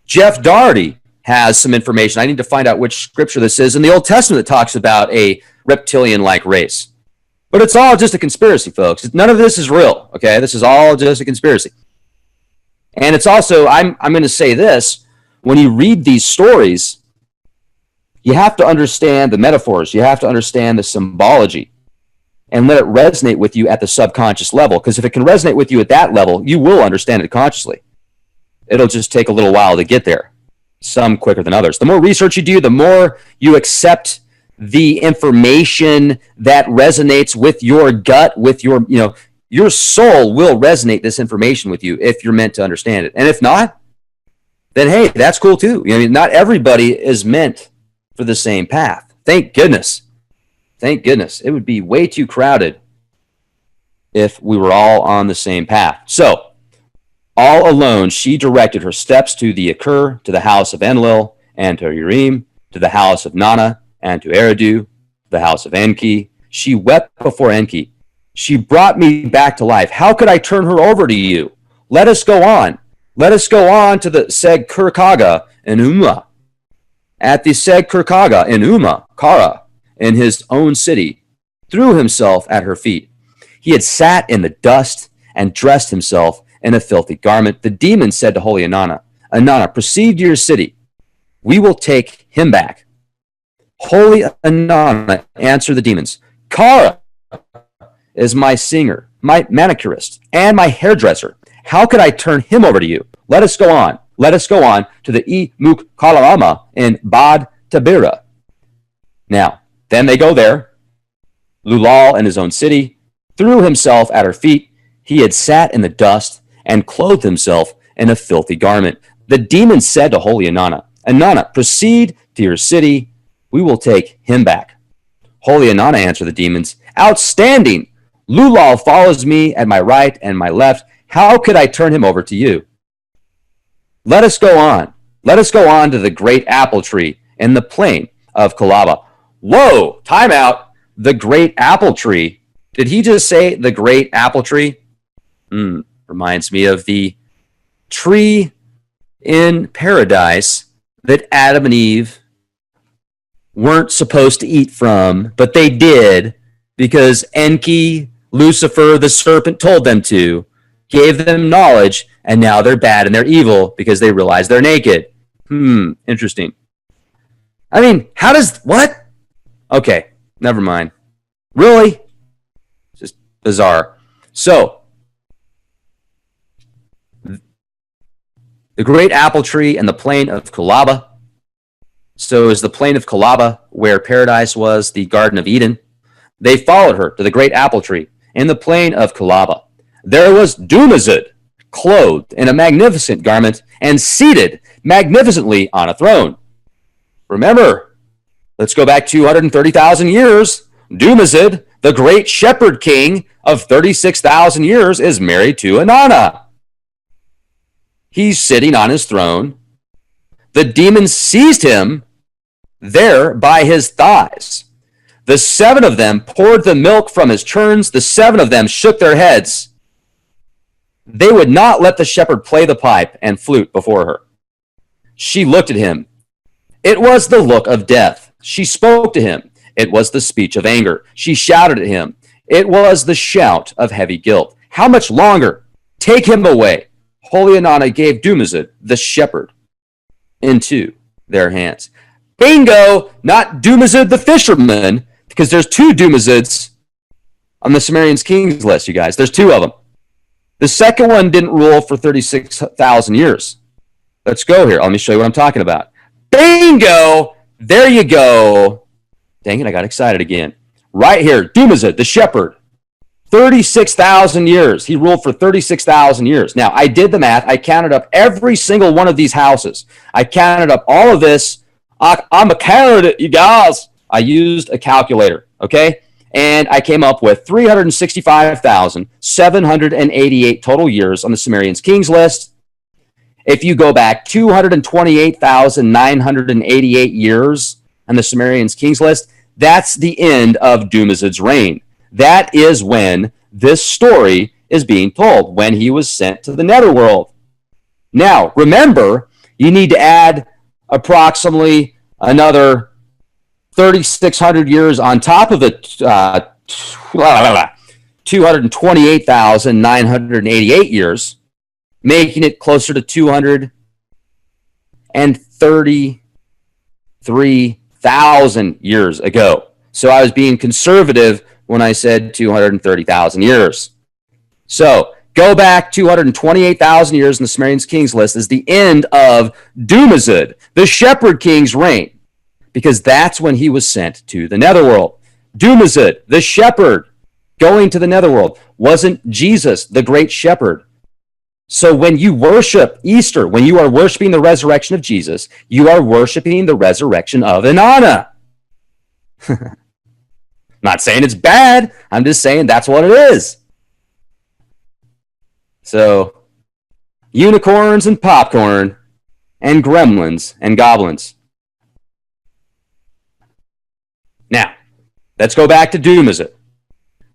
Jeff Doherty has some information. I need to find out which scripture this is in the Old Testament that talks about a reptilian-like race. But it's all just a conspiracy, folks. None of this is real, okay? This is all just a conspiracy. And it's also, I'm going to say this, when you read these stories, you have to understand the metaphors. You have to understand the symbology and let it resonate with you at the subconscious level. Because if it can resonate with you at that level, you will understand it consciously. It'll just take a little while to get there, some quicker than others. The more research you do, the more you accept the information that resonates with your gut, with your soul will resonate this information with you if you're meant to understand it. And if not, then hey, that's cool too. Not everybody is meant for the same path. Thank goodness. Thank goodness. It would be way too crowded if we were all on the same path. So, all alone, she directed her steps to the Akur, to the house of Enlil, and to Urim, to the house of Nana, and to Eridu, the house of Enki. She wept before Enki. She brought me back to life. How could I turn her over to you? Let us go on. Let us go on to the Seg Kurkaga in Umma. At the Seg Kurkaga in Umma, Kara, in his own city, threw himself at her feet. He had sat in the dust and dressed himself in a filthy garment. The demon said to holy Inanna, Inanna, proceed to your city. We will take him back. Holy Inanna answered the demons, Kara is my singer, my manicurist, and my hairdresser. How could I turn him over to you? Let us go on. Let us go on to the Muk Kalarama in Bad Tabira. Now, then they go there. Lulal in his own city threw himself at her feet. He had sat in the dust and clothed himself in a filthy garment. The demon said to holy Inanna, Inanna, proceed to your city. We will take him back. Holy Inanna answered the demons, outstanding. Lulal follows me at my right and my left. How could I turn him over to you? Let us go on. Let us go on to the great apple tree in the plain of Kalaba. Whoa, time out. The great apple tree. Did he just say the great apple tree? Reminds me of the tree in paradise that Adam and Eve weren't supposed to eat from, but they did because Enki, Lucifer, the serpent, told them to, gave them knowledge, and now they're bad and they're evil because they realize they're naked. Interesting. I mean, how does, what? Okay, never mind. Really? Just bizarre. So, the great apple tree and the plain of Kulaba. So is the plain of Kulaba where paradise was, the Garden of Eden. They followed her to the great apple tree in the plain of Kulaba. There was Dumazid, clothed in a magnificent garment and seated magnificently on a throne. Remember, let's go back 230,000 years. Dumazid, the great shepherd king of 36,000 years, is married to Inanna. He's sitting on his throne. The demons seized him there by his thighs. The 7 of them poured the milk from his churns. The 7 of them shook their heads. They would not let the shepherd play the pipe and flute before her. She looked at him. It was the look of death. She spoke to him. It was the speech of anger. She shouted at him. It was the shout of heavy guilt. How much longer? Take him away. Holy Inanna gave Dumazid, the shepherd, into their hands. Bingo! Not Dumazid the fisherman, because there's 2 Dumazids on the Sumerian kings list, you guys. There's 2 of them. The second one didn't rule for 36,000 years. Let's go here. Let me show you what I'm talking about. Bingo! There you go. Dang it, I got excited again. Right here, Dumazid, the shepherd. 36,000 years. He ruled for 36,000 years. Now, I did the math. I counted up every single one of these houses. I counted up all of this. I'm a candidate, you guys. I used a calculator, okay? And I came up with 365,788 total years on the Sumerian kings list. If you go back 228,988 years on the Sumerian kings list, that's the end of Dumazid's reign. That is when this story is being told, when he was sent to the netherworld. Now, remember, you need to add approximately another 3,600 years on top of the 228,988 years, making it closer to 233,000 years ago. So I was being conservative when I said 230,000 years. So go back 228,000 years in the Sumerian kings list is the end of Dumazid, the shepherd king's reign, because that's when he was sent to the netherworld. Dumazid, the shepherd, going to the netherworld, wasn't Jesus, the great shepherd. So when you worship Easter, when you are worshiping the resurrection of Jesus, you are worshiping the resurrection of Inanna. Not saying it's bad. I'm just saying that's what it is. So, unicorns and popcorn and gremlins and goblins. Now, let's go back to Dumazid.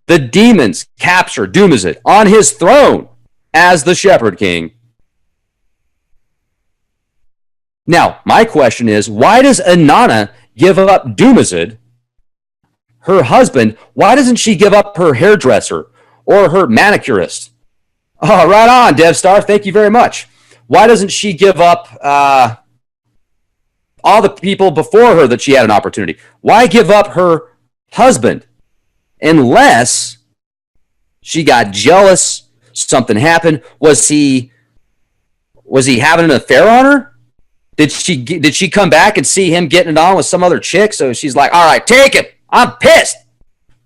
The demons capture Dumazid on his throne as the shepherd king. Now, my question is, why does Inanna give up Dumazid, her husband? Why doesn't she give up her hairdresser or her manicurist? Oh, right on, DevStar. Thank you very much. Why doesn't she give up all the people before her that she had an opportunity? Why give up her husband? Unless she got jealous, something happened. Was he having an affair on her? Did she come back and see him getting it on with some other chick? So she's like, all right, take him. I'm pissed.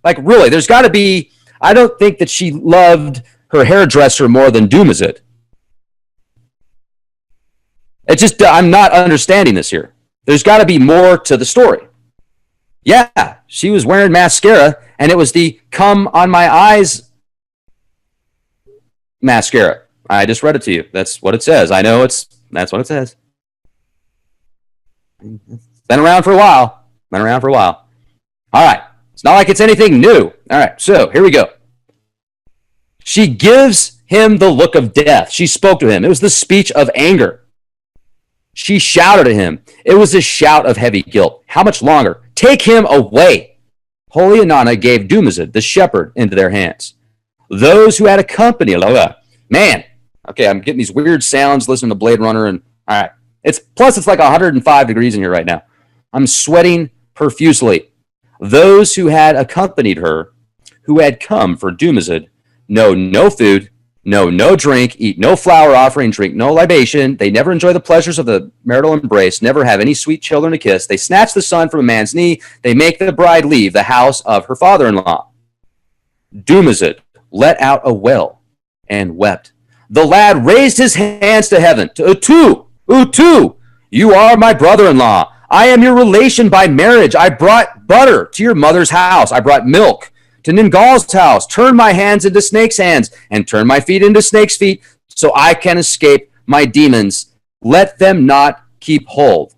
Like, really, there's got to be, I don't think that she loved her hairdresser more than Dumazid. It's just, I'm not understanding this here. There's got to be more to the story. Yeah, she was wearing mascara, and it was the Come on My Eyes mascara. I just read it to you. That's what it says. I know that's what it says. It's been around for a while. All right. It's not like it's anything new. All right, so here we go. She gives him the look of death. She spoke to him. It was the speech of anger. She shouted at him. It was a shout of heavy guilt. How much longer? Take him away. Holy Inanna gave Dumazid, the shepherd, into their hands. Those who had a company, man, okay, I'm getting these weird sounds listening to Blade Runner, and all right. It's like 105 degrees in here right now. I'm sweating profusely. Those who had accompanied her, who had come for Dumazid, no food, no drink, eat no flour offering, drink no libation. They never enjoy the pleasures of the marital embrace, never have any sweet children to kiss. They snatch the son from a man's knee. They make the bride leave the house of her father-in-law. Dumazid let out a wail and wept. The lad raised his hands to heaven. Utu, you are my brother-in-law. I am your relation by marriage. I brought butter to your mother's house. I brought milk to Ningal's house. Turn my hands into snakes' hands and turn my feet into snakes' feet so I can escape my demons. Let them not keep hold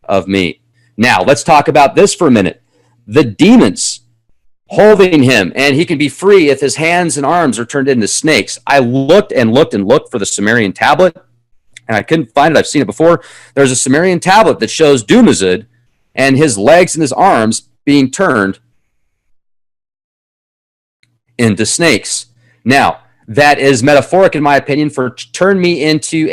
of me. Now, let's talk about this for a minute. The demons holding him, and he can be free if his hands and arms are turned into snakes. I looked for the Sumerian tablet, and I couldn't find it. I've seen it before. There's a Sumerian tablet that shows Dumazid and his legs and his arms being turned into snakes. Now, that is metaphoric, in my opinion, for turn me into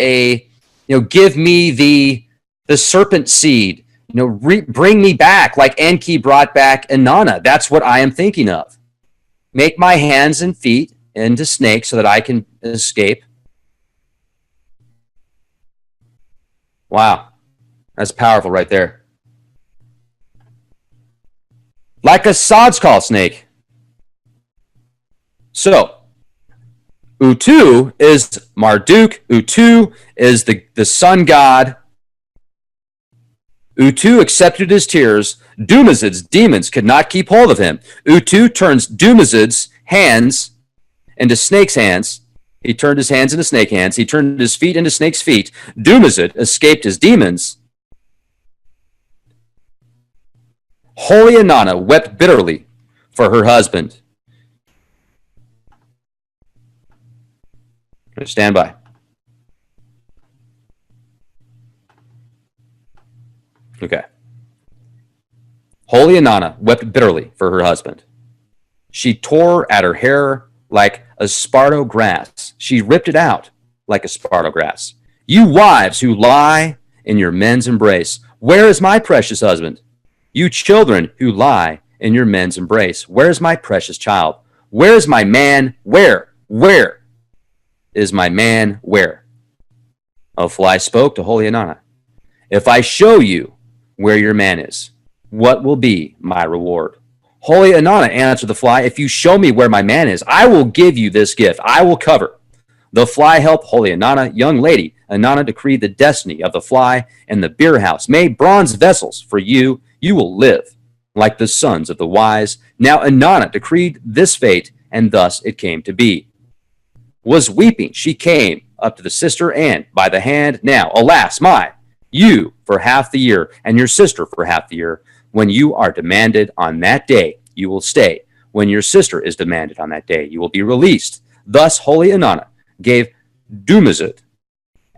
give me the serpent seed, bring me back like Enki brought back Inanna. That's what I am thinking of. Make my hands and feet into snakes so that I can escape. Wow, that's powerful right there. Like a sod's-call snake. So, Utu is Marduk. Utu is the sun god. Utu accepted his tears. Dumazid's demons could not keep hold of him. Utu turns Dumazid's hands into snake's hands. He turned his hands into snake hands. He turned his feet into snake's feet. Dumazid escaped his demons. Holy Inanna wept bitterly for her husband. Stand by. Okay. Holy Inanna wept bitterly for her husband. She tore at her hair like esparto grass. She ripped it out like esparto grass. You wives who lie in your men's embrace, where is my precious husband? You children who lie in your men's embrace, where is my precious child? Where is my man? Where is my man? Where? A fly spoke to Holy Inanna. If I show you where your man is, what will be my reward? Holy Inanna answered the fly, if you show me where my man is, I will give you this gift. I will cover. The fly helped Holy Inanna. Young lady, Inanna decreed the destiny of the fly and the beer house. Made bronze vessels for you. You will live like the sons of the wise. Now Inanna decreed this fate, and thus it came to be. Was weeping, she came up to the sister, and by the hand, now, alas, you for half the year, and your sister for half the year. When you are demanded on that day, you will stay. When your sister is demanded on that day, you will be released. Thus, Holy Inanna gave Dumazid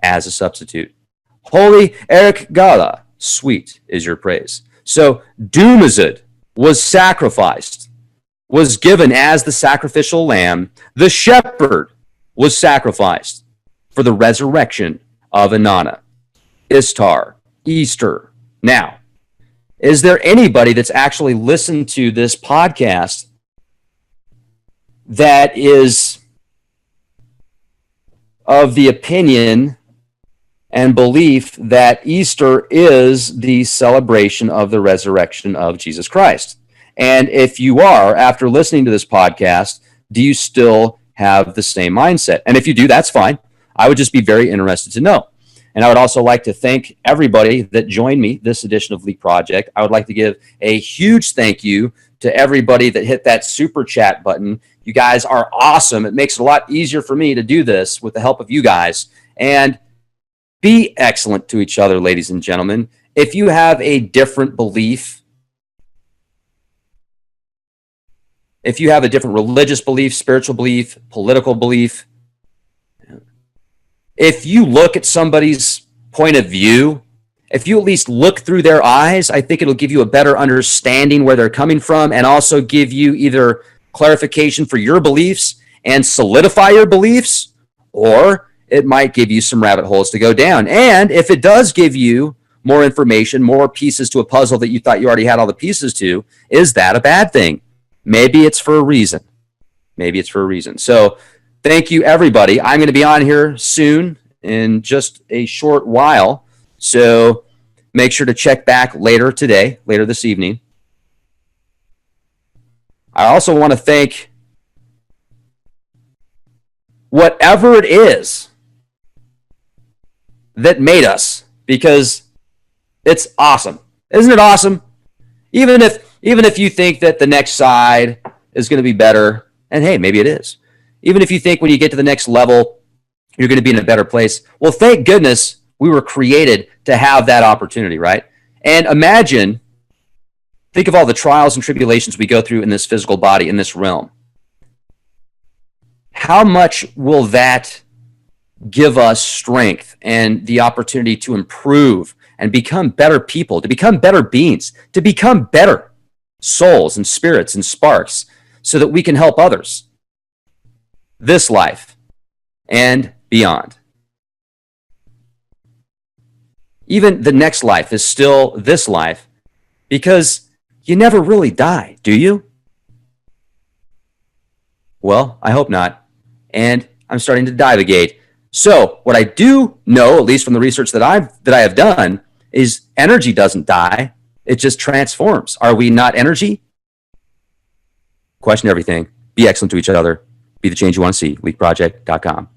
as a substitute. Holy Eric Gala, sweet is your praise. So Dumazid was sacrificed, was given as the sacrificial lamb. The shepherd was sacrificed for the resurrection of Inanna. Ishtar, Easter. Now, is there anybody that's actually listened to this podcast that is of the opinion and belief that Easter is the celebration of the resurrection of Jesus Christ? And if you are, after listening to this podcast, do you still have the same mindset? And if you do, that's fine. I would just be very interested to know. And I would also like to thank everybody that joined me this edition of Leak Project. I would like to give a huge thank you to everybody that hit that super chat button. You guys are awesome. It makes it a lot easier for me to do this with the help of you guys. And be excellent to each other, ladies and gentlemen. If you have a different belief, if you have a different religious belief, spiritual belief, political belief, if you look at somebody's point of view if you at least look through their eyes, I think it'll give you a better understanding where they're coming from, and also give you either clarification for your beliefs and solidify your beliefs, or it might give you some rabbit holes to go down. And if it does give you more information, more pieces to a puzzle that you thought you already had all the pieces to, is that a bad thing? Maybe it's for a reason. Maybe it's for a reason. So thank you, everybody. I'm going to be on here soon in just a short while. So make sure to check back later today, later this evening. I also want to thank whatever it is that made us, because it's awesome. Isn't it awesome? Even if you think that the next side is going to be better, and hey, maybe it is. Even if you think when you get to the next level, you're going to be in a better place. Well, thank goodness we were created to have that opportunity, right? And imagine, think of all the trials and tribulations we go through in this physical body, in this realm. How much will that give us strength and the opportunity to improve and become better people, to become better beings, to become better souls and spirits and sparks, so that we can help others this life and beyond. Even the next life is still this life, because you never really die, do you? Well, I hope not. And I'm starting to divagate. So what I do know, at least from the research that I have done, is energy doesn't die. It just transforms. Are we not energy? Question everything. Be excellent to each other. Be the change you want to see. LeakProject.com.